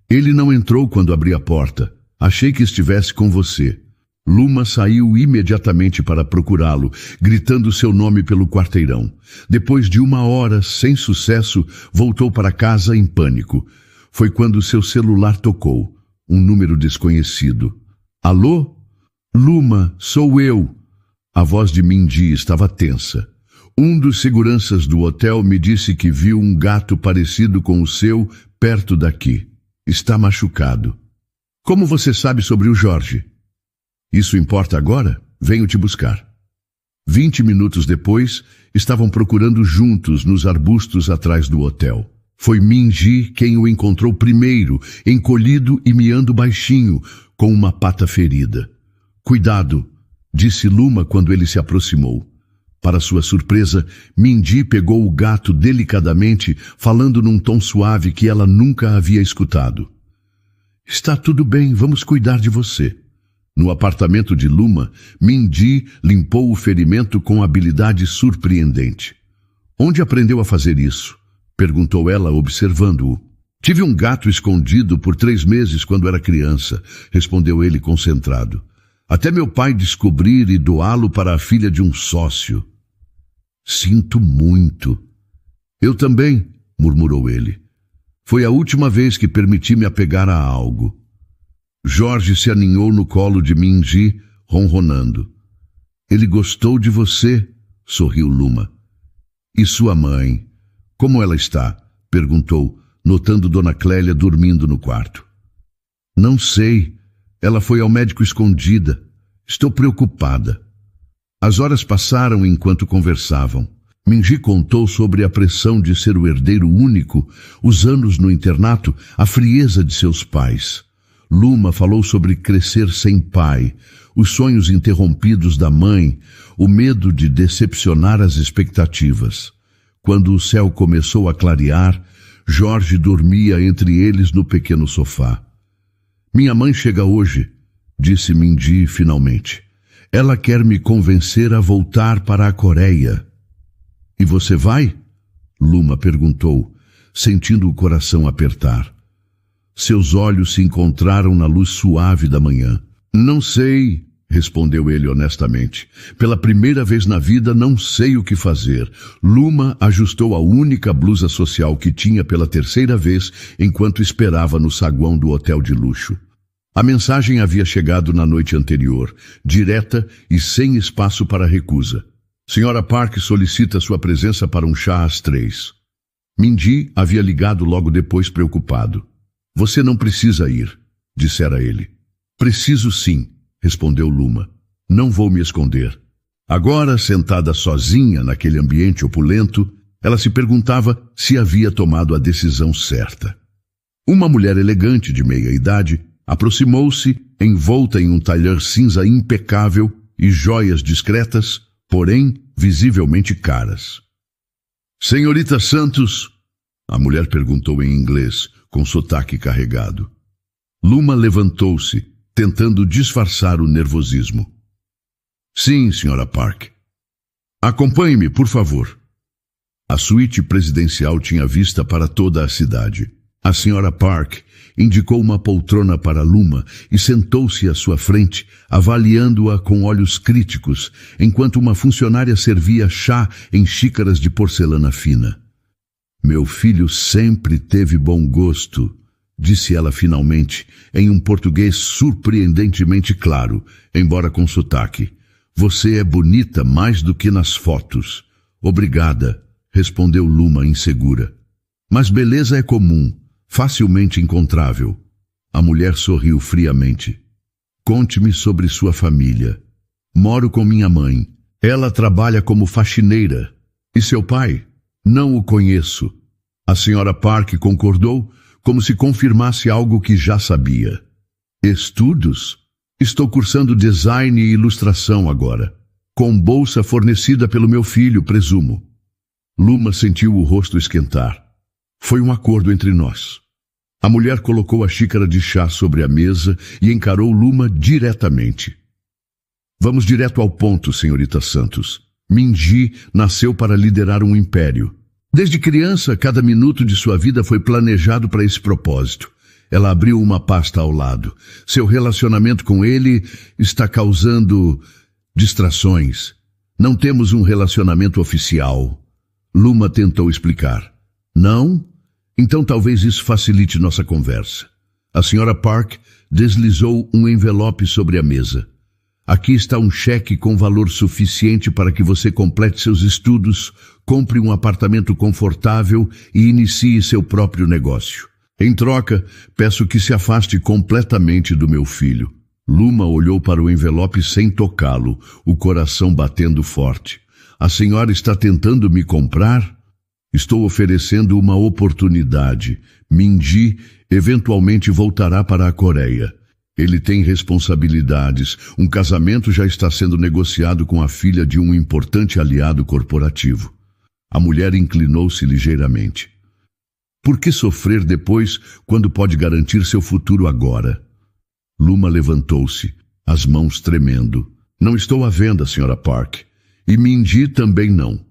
Ele não entrou quando abri a porta. Achei que estivesse com você. Luma saiu imediatamente para procurá-lo, gritando seu nome pelo quarteirão. Depois de 1 hora, sem sucesso, voltou para casa em pânico. Foi quando seu celular tocou. Um número desconhecido. Alô? Luma, sou eu. A voz de Mindy estava tensa. Um dos seguranças do hotel me disse que viu um gato parecido com o seu perto daqui. Está machucado. Como você sabe sobre o Jorge? Isso importa agora? Venho te buscar. 20 minutos depois, estavam procurando juntos nos arbustos atrás do hotel. Foi Mindy quem o encontrou primeiro, encolhido e miando baixinho, com uma pata ferida. Cuidado, disse Luma quando ele se aproximou. Para sua surpresa, Mindy pegou o gato delicadamente, falando num tom suave que ela nunca havia escutado. Está tudo bem, vamos cuidar de você. No apartamento de Luma, Mindy limpou o ferimento com habilidade surpreendente. Onde aprendeu a fazer isso? Perguntou ela, observando-o. Tive um gato escondido por 3 meses quando era criança, respondeu ele concentrado. Até meu pai descobrir e doá-lo para a filha de um sócio. Sinto muito. Eu também, murmurou ele. Foi a última vez que permiti me apegar a algo. Jorge se aninhou no colo de Mindy, ronronando. Ele gostou de você, sorriu Luma. E sua mãe? Como ela está? Perguntou, notando Dona Clélia dormindo no quarto. Não sei. Ela foi ao médico escondida. Estou preocupada. As horas passaram enquanto conversavam. Mindy contou sobre a pressão de ser o herdeiro único, os anos no internato, a frieza de seus pais. Luma falou sobre crescer sem pai, os sonhos interrompidos da mãe, o medo de decepcionar as expectativas. Quando o céu começou a clarear, Jorge dormia entre eles no pequeno sofá. Minha mãe chega hoje, disse Mindy finalmente. Ela quer me convencer a voltar para a Coreia. E você vai? Luma perguntou, sentindo o coração apertar. Seus olhos se encontraram na luz suave da manhã. Não sei, respondeu ele honestamente. Pela primeira vez na vida não sei o que fazer. Luma ajustou a única blusa social que tinha pela 3ª vez enquanto esperava no saguão do hotel de luxo. A mensagem havia chegado na noite anterior, direta e sem espaço para recusa. Senhora Park solicita sua presença para um chá às 3. Mindy havia ligado logo depois preocupado. Você não precisa ir, dissera ele. Preciso sim, respondeu Luma. Não vou me esconder. Agora, sentada sozinha naquele ambiente opulento, ela se perguntava se havia tomado a decisão certa. Uma mulher elegante de meia-idade aproximou-se, envolta em um talher cinza impecável e joias discretas, porém visivelmente caras. Senhorita Santos, a mulher perguntou em inglês, com sotaque carregado. Luma levantou-se, tentando disfarçar o nervosismo. Sim, Sra. Park. Acompanhe-me, por favor. A suíte presidencial tinha vista para toda a cidade. A Sra. Park indicou uma poltrona para Luma e sentou-se à sua frente, avaliando-a com olhos críticos, enquanto uma funcionária servia chá em xícaras de porcelana fina. Meu filho sempre teve bom gosto, disse ela finalmente, em um português surpreendentemente claro, embora com sotaque. Você é bonita mais do que nas fotos. Obrigada, respondeu Luma insegura. Mas beleza é comum, facilmente encontrável. A mulher sorriu friamente. Conte-me sobre sua família. Moro com minha mãe. Ela trabalha como faxineira. E seu pai? Não o conheço. A Sra. Park concordou, como se confirmasse algo que já sabia. Estudos? Estou cursando design e ilustração agora, com bolsa fornecida pelo meu filho, presumo. Luma sentiu o rosto esquentar. Foi um acordo entre nós. A mulher colocou a xícara de chá sobre a mesa e encarou Luma diretamente. Vamos direto ao ponto, senhorita Santos. Minji nasceu para liderar um império. Desde criança, cada minuto de sua vida foi planejado para esse propósito. Ela abriu uma pasta ao lado. Seu relacionamento com ele está causando distrações. Não temos um relacionamento oficial. Luma tentou explicar. Não? Então talvez isso facilite nossa conversa. A Sra. Park deslizou um envelope sobre a mesa. Aqui está um cheque com valor suficiente para que você complete seus estudos, compre um apartamento confortável e inicie seu próprio negócio. Em troca, peço que se afaste completamente do meu filho. Luma olhou para o envelope sem tocá-lo, o coração batendo forte. A senhora está tentando me comprar? Estou oferecendo uma oportunidade. Minji eventualmente voltará para a Coreia. Ele tem responsabilidades. Um casamento já está sendo negociado com a filha de um importante aliado corporativo. A mulher inclinou-se ligeiramente. Por que sofrer depois, quando pode garantir seu futuro agora? Luma levantou-se, as mãos tremendo. Não estou à venda, Sra. Park. E Minji também não.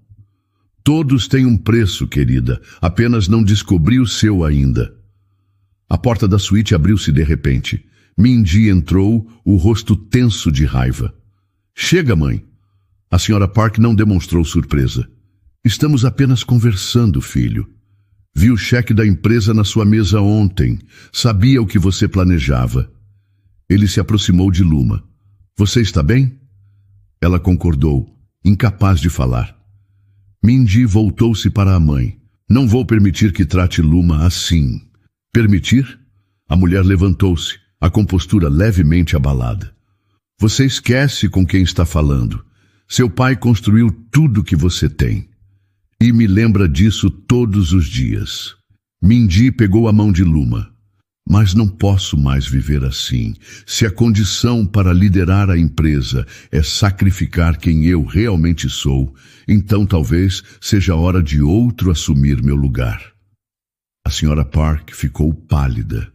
Todos têm um preço, querida. Apenas não descobri o seu ainda. A porta da suíte abriu-se de repente. Minji entrou, o rosto tenso de raiva. Chega, mãe. A Sra. Park não demonstrou surpresa. Estamos apenas conversando, filho. Vi o cheque da empresa na sua mesa ontem. Sabia o que você planejava. Ele se aproximou de Luma. Você está bem? Ela concordou, incapaz de falar. Minji voltou-se para a mãe. Não vou permitir que trate Luma assim. Permitir? A mulher levantou-se, a compostura levemente abalada. Você esquece com quem está falando. Seu pai construiu tudo que você tem. E me lembra disso todos os dias. Minji pegou a mão de Luma. Mas não posso mais viver assim. Se a condição para liderar a empresa é sacrificar quem eu realmente sou, então talvez seja hora de outro assumir meu lugar. A Sra. Park ficou pálida.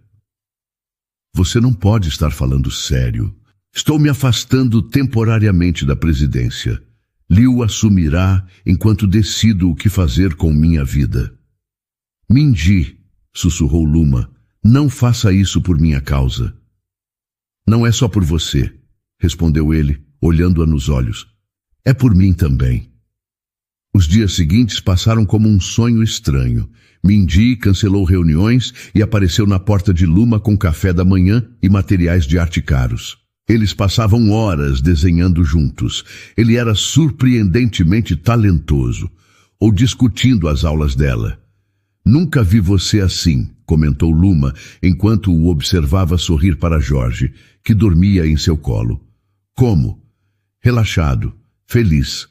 Você não pode estar falando sério. Estou me afastando temporariamente da presidência. Liu assumirá enquanto decido o que fazer com minha vida. Minji, sussurrou Luma, não faça isso por minha causa. Não é só por você, respondeu ele, olhando-a nos olhos. É por mim também. Os dias seguintes passaram como um sonho estranho. Minji cancelou reuniões e apareceu na porta de Luma com café da manhã e materiais de arte caros. Eles passavam horas desenhando juntos. Ele era surpreendentemente talentoso, ou discutindo as aulas dela. Nunca vi você assim, comentou Luma, enquanto o observava sorrir para Jorge, que dormia em seu colo. Como? relaxado, feliz.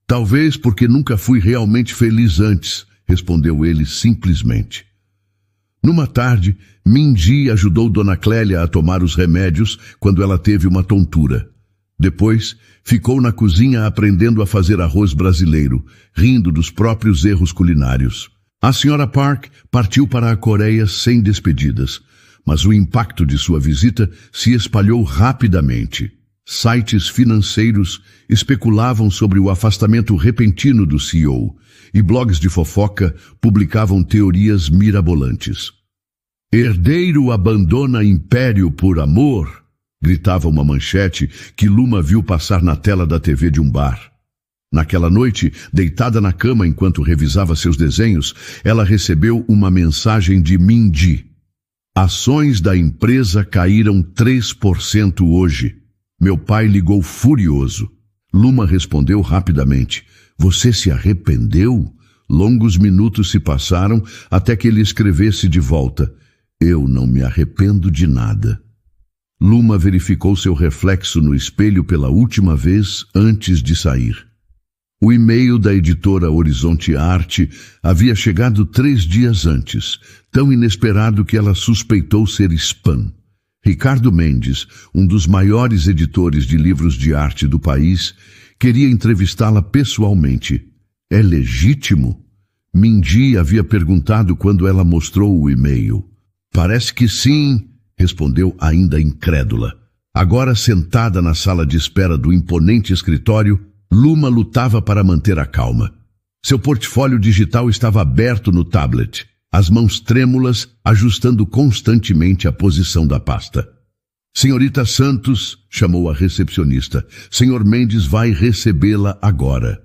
Talvez porque nunca fui realmente feliz antes, respondeu ele simplesmente. Numa tarde, Mindy ajudou Dona Clélia a tomar os remédios quando ela teve uma tontura. Depois, ficou na cozinha aprendendo a fazer arroz brasileiro, rindo dos próprios erros culinários. A Sra. Park partiu para a Coreia sem despedidas, mas o impacto de sua visita se espalhou rapidamente. Sites financeiros especulavam sobre o afastamento repentino do CEO e blogs de fofoca publicavam teorias mirabolantes. Herdeiro abandona império por amor, gritava uma manchete que Luma viu passar na tela da TV de um bar. Naquela noite, deitada na cama enquanto revisava seus desenhos, ela recebeu uma mensagem de Mindy. Ações da empresa caíram 3% hoje. Meu pai ligou furioso. Luma respondeu rapidamente. Você se arrependeu? Longos minutos se passaram até que ele escrevesse de volta. Eu não me arrependo de nada. Luma verificou seu reflexo no espelho pela última vez antes de sair. O e-mail da editora Horizonte Arte havia chegado 3 dias antes, tão inesperado que ela suspeitou ser spam. Ricardo Mendes, um dos maiores editores de livros de arte do país, queria entrevistá-la pessoalmente. É legítimo? Mindy havia perguntado quando ela mostrou o e-mail. Parece que sim, respondeu ainda incrédula. Agora sentada na sala de espera do imponente escritório, Luma lutava para manter a calma. Seu portfólio digital estava aberto no tablet, as mãos trêmulas ajustando constantemente a posição da pasta. Senhorita Santos, chamou a recepcionista, Sr. Mendes vai recebê-la agora.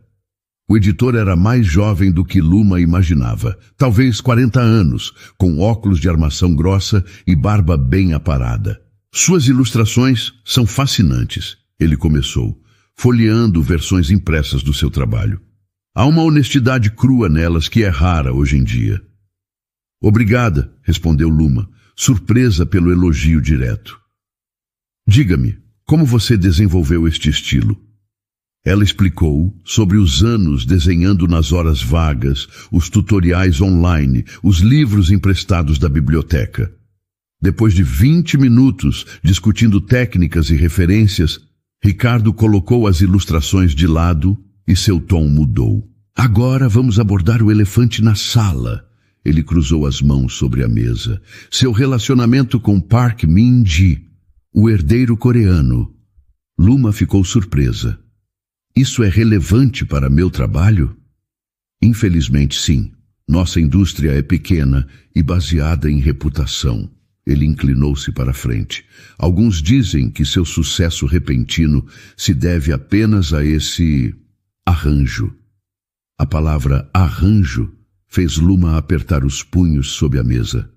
O editor era mais jovem do que Luma imaginava, talvez 40 anos, com óculos de armação grossa e barba bem aparada. Suas ilustrações são fascinantes, ele começou, folheando versões impressas do seu trabalho. Há uma honestidade crua nelas que é rara hoje em dia. Obrigada, respondeu Luma, surpresa pelo elogio direto. Diga-me, como você desenvolveu este estilo? Ela explicou sobre os anos desenhando nas horas vagas, os tutoriais online, os livros emprestados da biblioteca. Depois de 20 minutos discutindo técnicas e referências, Ricardo colocou as ilustrações de lado e seu tom mudou. Agora vamos abordar o elefante na sala. Ele cruzou as mãos sobre a mesa. Seu relacionamento com Park Min-ji, o herdeiro coreano. Luma ficou surpresa. Isso é relevante para meu trabalho? Infelizmente, sim. Nossa indústria é pequena e baseada em reputação. Ele inclinou-se para a frente. Alguns dizem que seu sucesso repentino se deve apenas a esse arranjo. A palavra arranjo fez Luma apertar os punhos sob a mesa.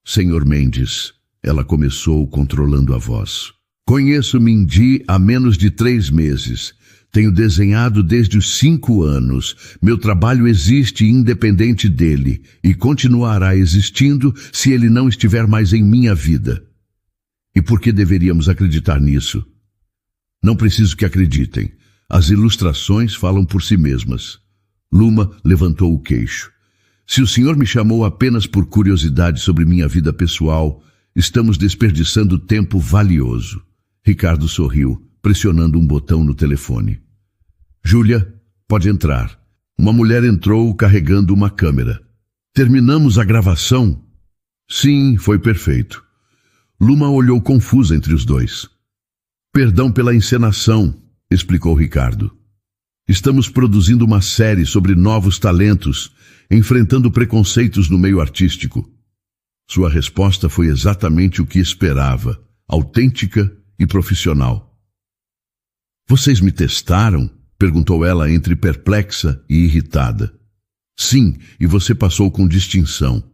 Senhor Mendes, ela começou controlando a voz. Conheço Mindy há menos de 3 meses. Tenho desenhado desde os 5 anos. Meu trabalho existe independente dele e continuará existindo se ele não estiver mais em minha vida. E por que deveríamos acreditar nisso? Não preciso que acreditem. As ilustrações falam por si mesmas. Luma levantou o queixo. Se o senhor me chamou apenas por curiosidade sobre minha vida pessoal, estamos desperdiçando tempo valioso. Ricardo sorriu, pressionando um botão no telefone. Júlia, pode entrar. Uma mulher entrou carregando uma câmera. Terminamos a gravação? Sim, foi perfeito. Luma olhou confusa entre os dois. Perdão pela encenação, explicou Ricardo. Estamos produzindo uma série sobre novos talentos, enfrentando preconceitos no meio artístico. Sua resposta foi exatamente o que esperava, autêntica e profissional. Vocês me testaram? Perguntou ela entre perplexa e irritada. Sim, e você passou com distinção.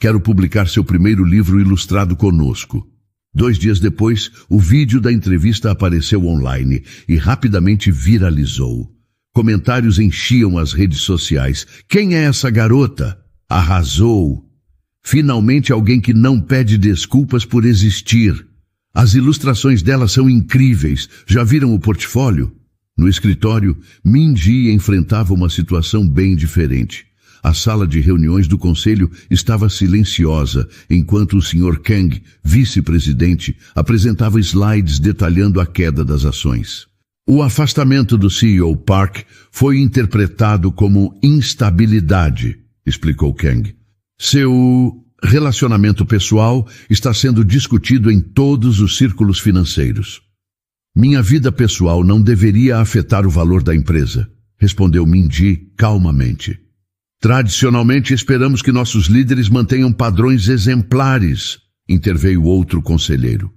Quero publicar seu primeiro livro ilustrado conosco. 2 dias depois, o vídeo da entrevista apareceu online e rapidamente viralizou. Comentários enchiam as redes sociais. Quem é essa garota? Arrasou! Finalmente alguém que não pede desculpas por existir. As ilustrações dela são incríveis. Já viram o portfólio? No escritório, Min-ji enfrentava uma situação bem diferente. A sala de reuniões do conselho estava silenciosa, enquanto o Sr. Kang, vice-presidente, apresentava slides detalhando a queda das ações. O afastamento do CEO Park foi interpretado como instabilidade, explicou Kang. Seu relacionamento pessoal está sendo discutido em todos os círculos financeiros. Minha vida pessoal não deveria afetar o valor da empresa, respondeu Min-ji calmamente. Tradicionalmente esperamos que nossos líderes mantenham padrões exemplares, interveio outro conselheiro.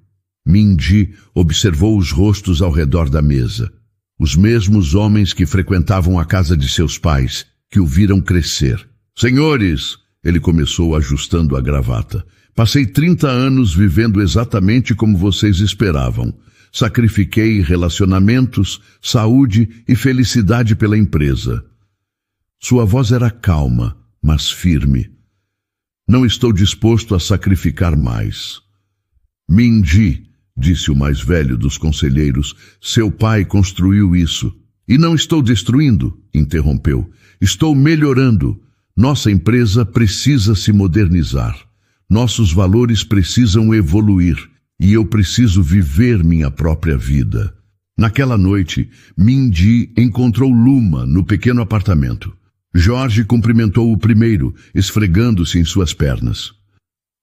Min-ji observou os rostos ao redor da mesa. Os mesmos homens que frequentavam a casa de seus pais, que o viram crescer. Senhores, ele começou ajustando a gravata. Passei 30 anos vivendo exatamente como vocês esperavam. Sacrifiquei relacionamentos, saúde e felicidade pela empresa. Sua voz era calma, mas firme. Não estou disposto a sacrificar mais. Min-ji, disse o mais velho dos conselheiros, seu pai construiu isso. E não estou destruindo, interrompeu. Estou melhorando. Nossa empresa precisa se modernizar. Nossos valores precisam evoluir. E eu preciso viver minha própria vida. Naquela noite, Min-ji encontrou Luma no pequeno apartamento. Jorge cumprimentou o primeiro, esfregando-se em suas pernas.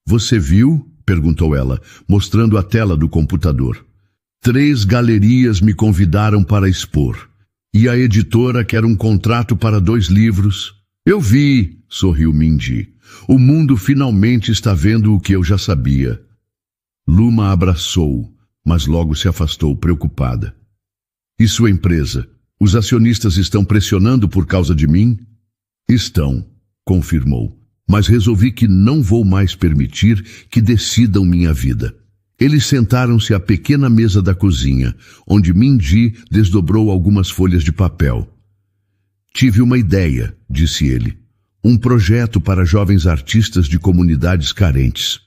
Você viu? Perguntou ela, mostrando a tela do computador. 3 galerias me convidaram para expor. E a editora quer um contrato para 2 livros. Eu vi, sorriu Min-ji. O mundo finalmente está vendo o que eu já sabia. Luma abraçou, mas logo se afastou, preocupada. E sua empresa? Os acionistas estão pressionando por causa de mim? Estão, confirmou, mas resolvi que não vou mais permitir que decidam minha vida. Eles sentaram-se à pequena mesa da cozinha, onde Min-ji desdobrou algumas folhas de papel. Tive uma ideia, disse ele. Um projeto para jovens artistas de comunidades carentes.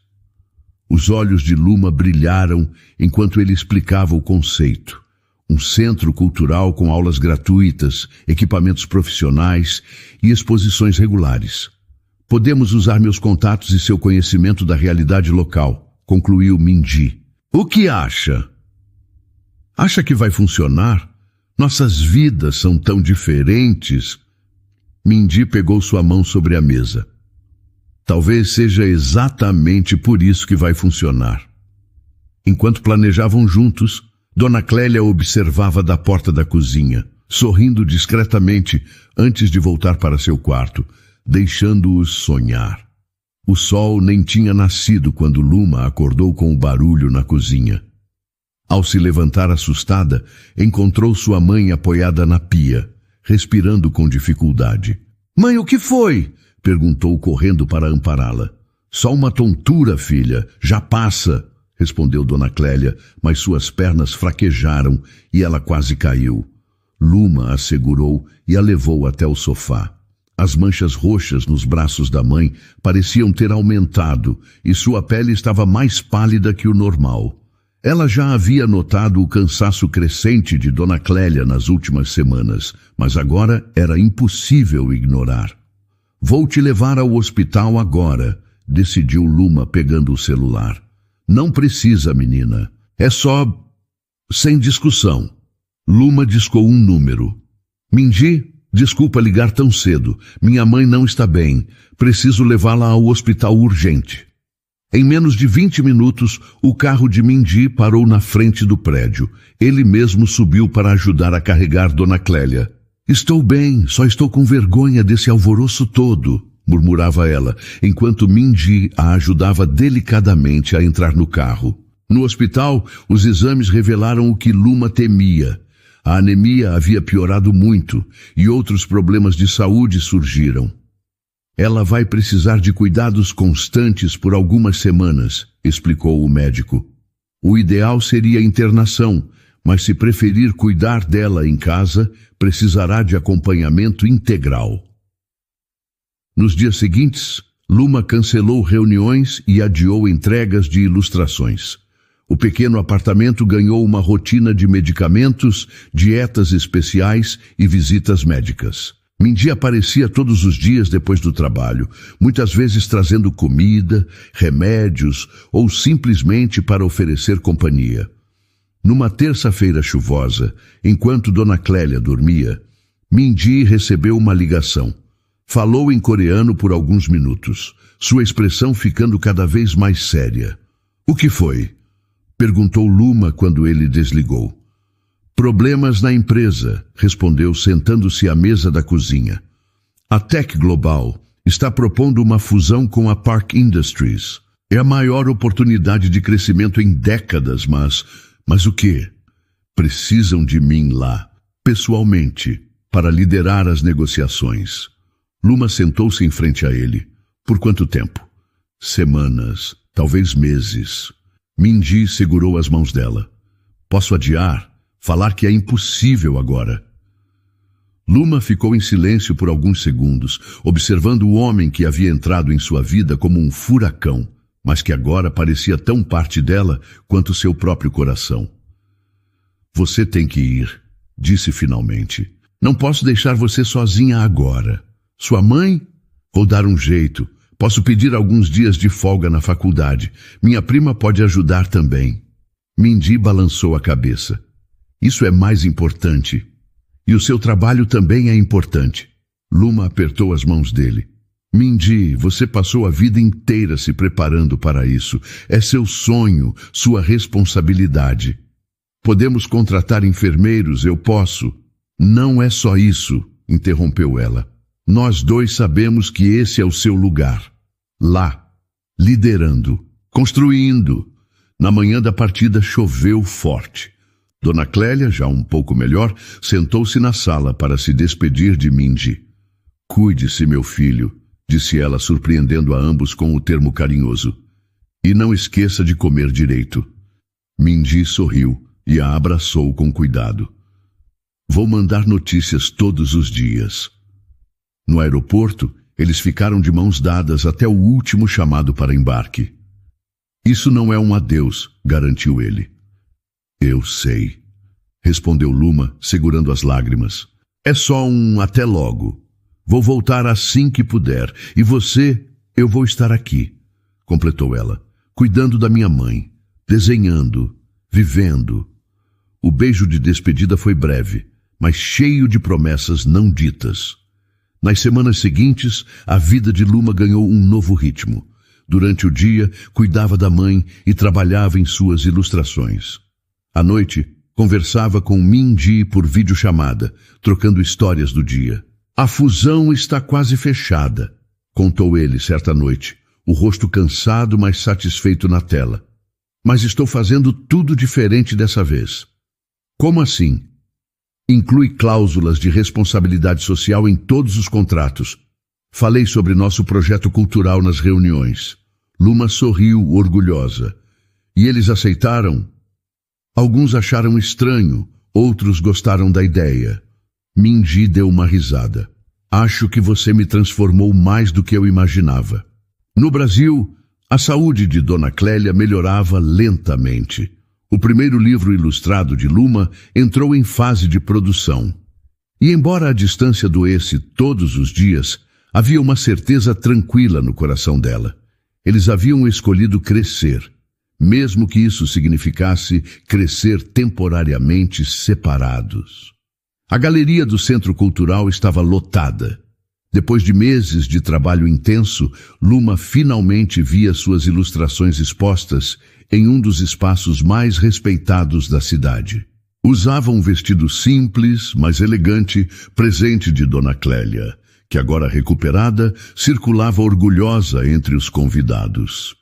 Os olhos de Luma brilharam enquanto ele explicava o conceito. Um centro cultural com aulas gratuitas, equipamentos profissionais e exposições regulares. Podemos usar meus contatos e seu conhecimento da realidade local, concluiu Min-ji. O que acha? Acha que vai funcionar? Nossas vidas são tão diferentes. Min-ji pegou sua mão sobre a mesa. Talvez seja exatamente por isso que vai funcionar. Enquanto planejavam juntos, Dona Clélia observava da porta da cozinha, sorrindo discretamente antes de voltar para seu quarto, deixando-os sonhar. O sol nem tinha nascido quando Luma acordou com o barulho na cozinha. Ao se levantar assustada, encontrou sua mãe apoiada na pia, respirando com dificuldade. Mãe, o que foi? Perguntou correndo para ampará-la. Só uma tontura, filha, já passa, respondeu Dona Clélia, mas suas pernas fraquejaram e ela quase caiu. Luma a segurou e a levou até o sofá. As manchas roxas nos braços da mãe pareciam ter aumentado e sua pele estava mais pálida que o normal. Ela já havia notado o cansaço crescente de Dona Clélia nas últimas semanas, mas agora era impossível ignorar. Vou te levar ao hospital agora, decidiu Luma pegando o celular. Não precisa, menina. É só... sem discussão. Luma discou um número. Min-ji, desculpa ligar tão cedo. Minha mãe não está bem. Preciso levá-la ao hospital urgente. Em menos de 20 minutos, o carro de Min-ji parou na frente do prédio. Ele mesmo subiu para ajudar a carregar Dona Clélia. Estou bem, só estou com vergonha desse alvoroço todo, murmurava ela, enquanto Min-ji a ajudava delicadamente a entrar no carro. No hospital, os exames revelaram o que Luma temia. A anemia havia piorado muito e outros problemas de saúde surgiram. Ela vai precisar de cuidados constantes por algumas semanas, explicou o médico. O ideal seria internação, mas se preferir cuidar dela em casa, precisará de acompanhamento integral. Nos dias seguintes, Luma cancelou reuniões e adiou entregas de ilustrações. O pequeno apartamento ganhou uma rotina de medicamentos, dietas especiais e visitas médicas. Mindy aparecia todos os dias depois do trabalho, muitas vezes trazendo comida, remédios ou simplesmente para oferecer companhia. Numa terça-feira chuvosa, enquanto Dona Clélia dormia, Mindy recebeu uma ligação. Falou em coreano por alguns minutos, sua expressão ficando cada vez mais séria. "O que foi?" perguntou Luma quando ele desligou. "Problemas na empresa", respondeu sentando-se à mesa da cozinha. "A Tech Global está propondo uma fusão com a Park Industries. É a maior oportunidade de crescimento em décadas, mas o quê? Precisam de mim lá, pessoalmente, para liderar as negociações." Luma sentou-se em frente a ele. "Por quanto tempo?" "Semanas, talvez meses." Mindy segurou as mãos dela. "Posso adiar? Falar que é impossível agora." Luma ficou em silêncio por alguns segundos, observando o homem que havia entrado em sua vida como um furacão, mas que agora parecia tão parte dela quanto seu próprio coração. "Você tem que ir", disse finalmente. "Não posso deixar você sozinha agora. Sua mãe? Vou dar um jeito. Posso pedir alguns dias de folga na faculdade. Minha prima pode ajudar também." Mindy balançou a cabeça. "Isso é mais importante. E o seu trabalho também é importante." Luma apertou as mãos dele. "Mindy, você passou a vida inteira se preparando para isso. É seu sonho, sua responsabilidade. Podemos contratar enfermeiros, eu posso." "Não é só isso", interrompeu ela. "Nós dois sabemos que esse é o seu lugar. Lá, liderando, construindo." Na manhã da partida choveu forte. Dona Clélia, já um pouco melhor, sentou-se na sala para se despedir de Mindy. "Cuide-se, meu filho", disse ela, surpreendendo a ambos com o termo carinhoso. "E não esqueça de comer direito." Mindy sorriu e a abraçou com cuidado. "Vou mandar notícias todos os dias." No aeroporto, eles ficaram de mãos dadas até o último chamado para embarque. "Isso não é um adeus", garantiu ele. "Eu sei", respondeu Luma, segurando as lágrimas. "É só um até logo. Vou voltar assim que puder. E você, eu vou estar aqui", completou ela, "cuidando da minha mãe, desenhando, vivendo." O beijo de despedida foi breve, mas cheio de promessas não ditas. Nas semanas seguintes, a vida de Luma ganhou um novo ritmo. Durante o dia, cuidava da mãe e trabalhava em suas ilustrações. À noite, conversava com Mindy por videochamada, trocando histórias do dia. "A fusão está quase fechada", contou ele certa noite, o rosto cansado, mas satisfeito na tela. "Mas estou fazendo tudo diferente dessa vez." "Como assim?" "Inclui cláusulas de responsabilidade social em todos os contratos. Falei sobre nosso projeto cultural nas reuniões." Luma sorriu, orgulhosa. "E eles aceitaram?" "Alguns acharam estranho, outros gostaram da ideia." Mindy deu uma risada. "Acho que você me transformou mais do que eu imaginava." No Brasil, a saúde de Dona Clélia melhorava lentamente. O primeiro livro ilustrado de Luma entrou em fase de produção. E embora a distância doesse todos os dias, havia uma certeza tranquila no coração dela. Eles haviam escolhido crescer, mesmo que isso significasse crescer temporariamente separados. A galeria do Centro Cultural estava lotada. Depois de meses de trabalho intenso, Luma finalmente via suas ilustrações expostas em um dos espaços mais respeitados da cidade. Usava um vestido simples, mas elegante, presente de Dona Clélia, que agora recuperada, circulava orgulhosa entre os convidados.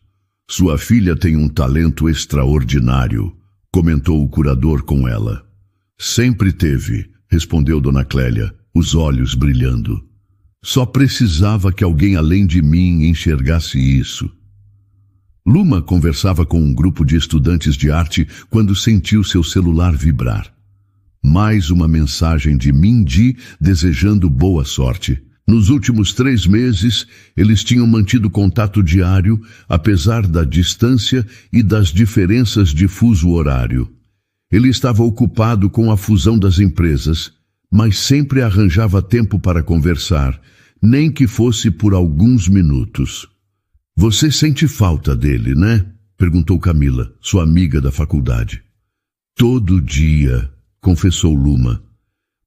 "Sua filha tem um talento extraordinário", comentou o curador com ela. "Sempre teve", respondeu Dona Clélia, os olhos brilhando. "Só precisava que alguém além de mim enxergasse isso." Luma conversava com um grupo de estudantes de arte quando sentiu seu celular vibrar. Mais uma mensagem de Mindy desejando boa sorte. Nos últimos 3 meses, eles tinham mantido contato diário, apesar da distância e das diferenças de fuso horário. Ele estava ocupado com a fusão das empresas, mas sempre arranjava tempo para conversar, nem que fosse por alguns minutos. Você sente falta dele, né? Perguntou Camila, sua amiga da faculdade. Todo dia, confessou Luma.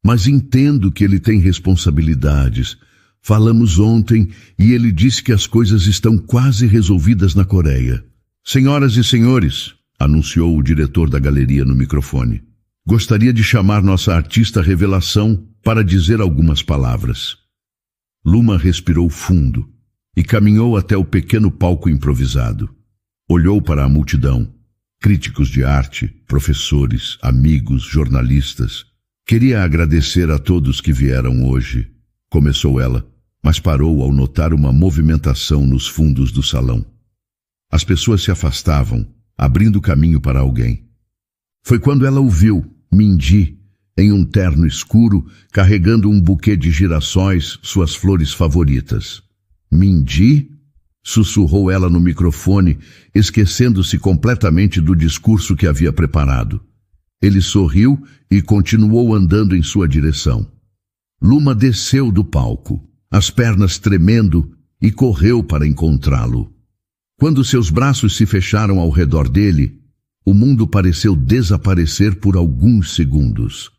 Mas entendo que ele tem responsabilidades. Falamos ontem e ele disse que as coisas estão quase resolvidas na Coreia. Senhoras e senhores, anunciou o diretor da galeria no microfone. Gostaria de chamar nossa artista revelação para dizer algumas palavras. Luma respirou fundo e caminhou até o pequeno palco improvisado. Olhou para a multidão, críticos de arte, professores, amigos, jornalistas. Queria agradecer a todos que vieram hoje, começou ela, mas parou ao notar uma movimentação nos fundos do salão. As pessoas se afastavam, abrindo caminho para alguém. Foi quando ela o viu, Mindy, em um terno escuro, carregando um buquê de girassóis, suas flores favoritas. Mindy? Sussurrou ela no microfone, esquecendo-se completamente do discurso que havia preparado. Ele sorriu e continuou andando em sua direção. Luma desceu do palco, as pernas tremendo, e correu para encontrá-lo. Quando seus braços se fecharam ao redor dele, o mundo pareceu desaparecer por alguns segundos.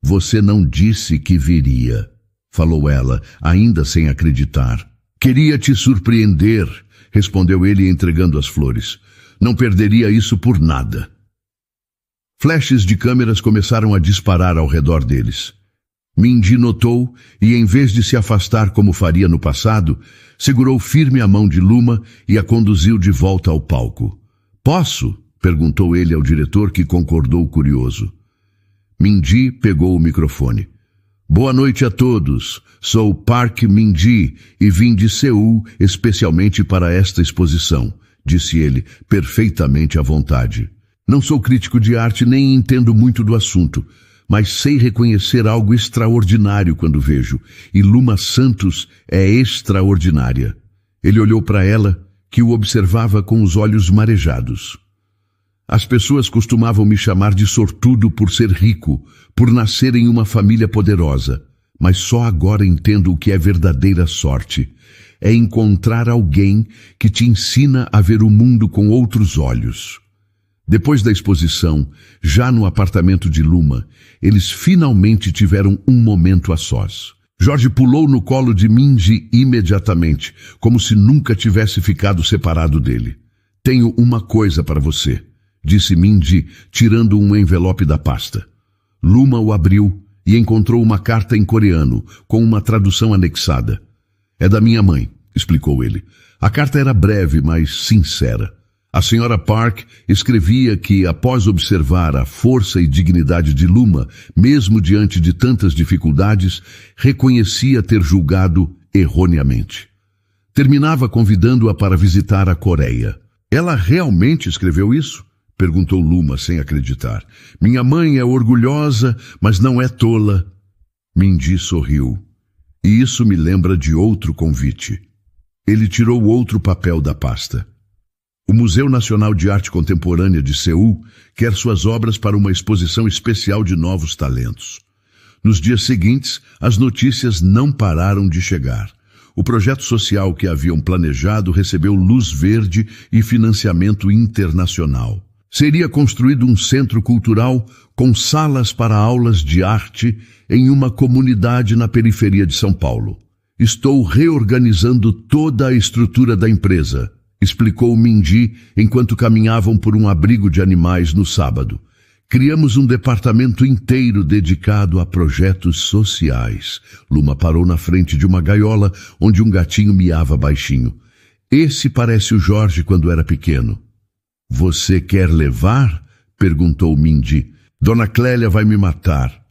Você não disse que viria, falou ela, ainda sem acreditar. Queria te surpreender, respondeu ele entregando as flores. Não perderia isso por nada. Flashes de câmeras começaram a disparar ao redor deles. Mindy notou e, em vez de se afastar como faria no passado, segurou firme a mão de Luma e a conduziu de volta ao palco. Posso? Perguntou ele ao diretor, que concordou curioso. Mindy pegou o microfone. Boa noite a todos. Sou Park Min-ji e vim de Seul especialmente para esta exposição, disse ele, perfeitamente à vontade. Não sou crítico de arte nem entendo muito do assunto, mas sei reconhecer algo extraordinário quando vejo, e Luma Santos é extraordinária. Ele olhou para ela, que o observava com os olhos marejados. As pessoas costumavam me chamar de sortudo por ser rico, por nascer em uma família poderosa, mas só agora entendo o que é verdadeira sorte. É encontrar alguém que te ensina a ver o mundo com outros olhos. Depois da exposição, já no apartamento de Luma, eles finalmente tiveram um momento a sós. Jorge pulou no colo de Mindy imediatamente, como se nunca tivesse ficado separado dele. Tenho uma coisa para você, disse Mindy, tirando um envelope da pasta. Luma o abriu e encontrou uma carta em coreano, com uma tradução anexada. É da minha mãe, explicou ele. A carta era breve, mas sincera. A senhora Park escrevia que, após observar a força e dignidade de Luma, mesmo diante de tantas dificuldades, reconhecia ter julgado erroneamente. Terminava convidando-a para visitar a Coreia. Ela realmente escreveu isso? Perguntou Luma sem acreditar. Minha mãe é orgulhosa, mas não é tola. Mindy sorriu. E isso me lembra de outro convite. Ele tirou outro papel da pasta. O Museu Nacional de Arte Contemporânea de Seul quer suas obras para uma exposição especial de novos talentos. Nos dias seguintes, as notícias não pararam de chegar. O projeto social que haviam planejado recebeu luz verde e financiamento internacional. Seria construído um centro cultural com salas para aulas de arte em uma comunidade na periferia de São Paulo. Estou reorganizando toda a estrutura da empresa, explicou Mindy enquanto caminhavam por um abrigo de animais no sábado. Criamos um departamento inteiro dedicado a projetos sociais. Luma parou na frente de uma gaiola onde um gatinho miava baixinho. Esse parece o Jorge quando era pequeno. Você quer levar? Perguntou Mindy. Dona Clélia vai me matar.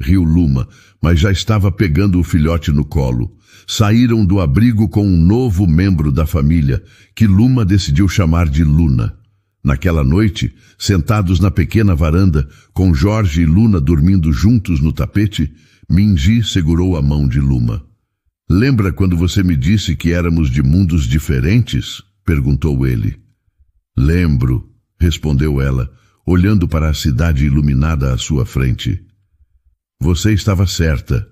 Riu Luma, mas já estava pegando o filhote no colo. Saíram do abrigo com um novo membro da família, que Luma decidiu chamar de Luna. Naquela noite, sentados na pequena varanda, com Jorge e Luna dormindo juntos no tapete, Mindy segurou a mão de Luma. Lembra quando você me disse que éramos de mundos diferentes? Perguntou ele. Lembro, respondeu ela, olhando para a cidade iluminada à sua frente. Você estava certa,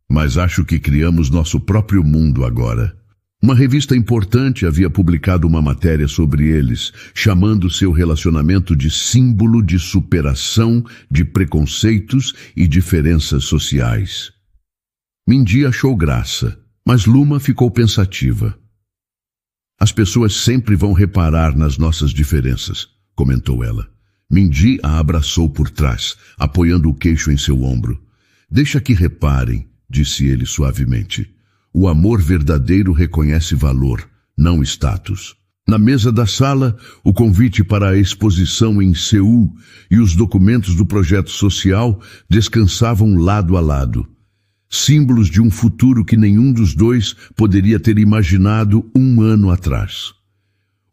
mas acho que criamos nosso próprio mundo agora. Uma revista importante havia publicado uma matéria sobre eles, chamando seu relacionamento de símbolo de superação de preconceitos e diferenças sociais. Mindy achou graça, mas Luma ficou pensativa. As pessoas sempre vão reparar nas nossas diferenças, comentou ela. Mindy a abraçou por trás, apoiando o queixo em seu ombro. Deixa que reparem, disse ele suavemente. O amor verdadeiro reconhece valor, não status. Na mesa da sala, o convite para a exposição em Seul e os documentos do projeto social descansavam lado a lado. Símbolos de um futuro que nenhum dos dois poderia ter imaginado um ano atrás.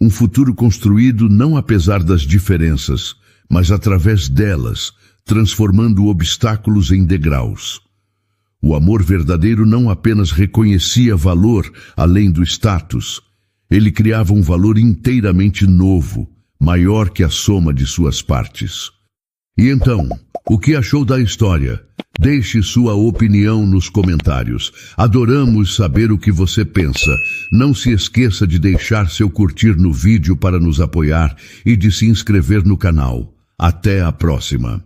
Um futuro construído não apesar das diferenças, mas através delas, transformando obstáculos em degraus. O amor verdadeiro não apenas reconhecia valor além do status, ele criava um valor inteiramente novo, maior que a soma de suas partes. E então, o que achou da história? Deixe sua opinião nos comentários. Adoramos saber o que você pensa. Não se esqueça de deixar seu curtir no vídeo para nos apoiar e de se inscrever no canal. Até a próxima!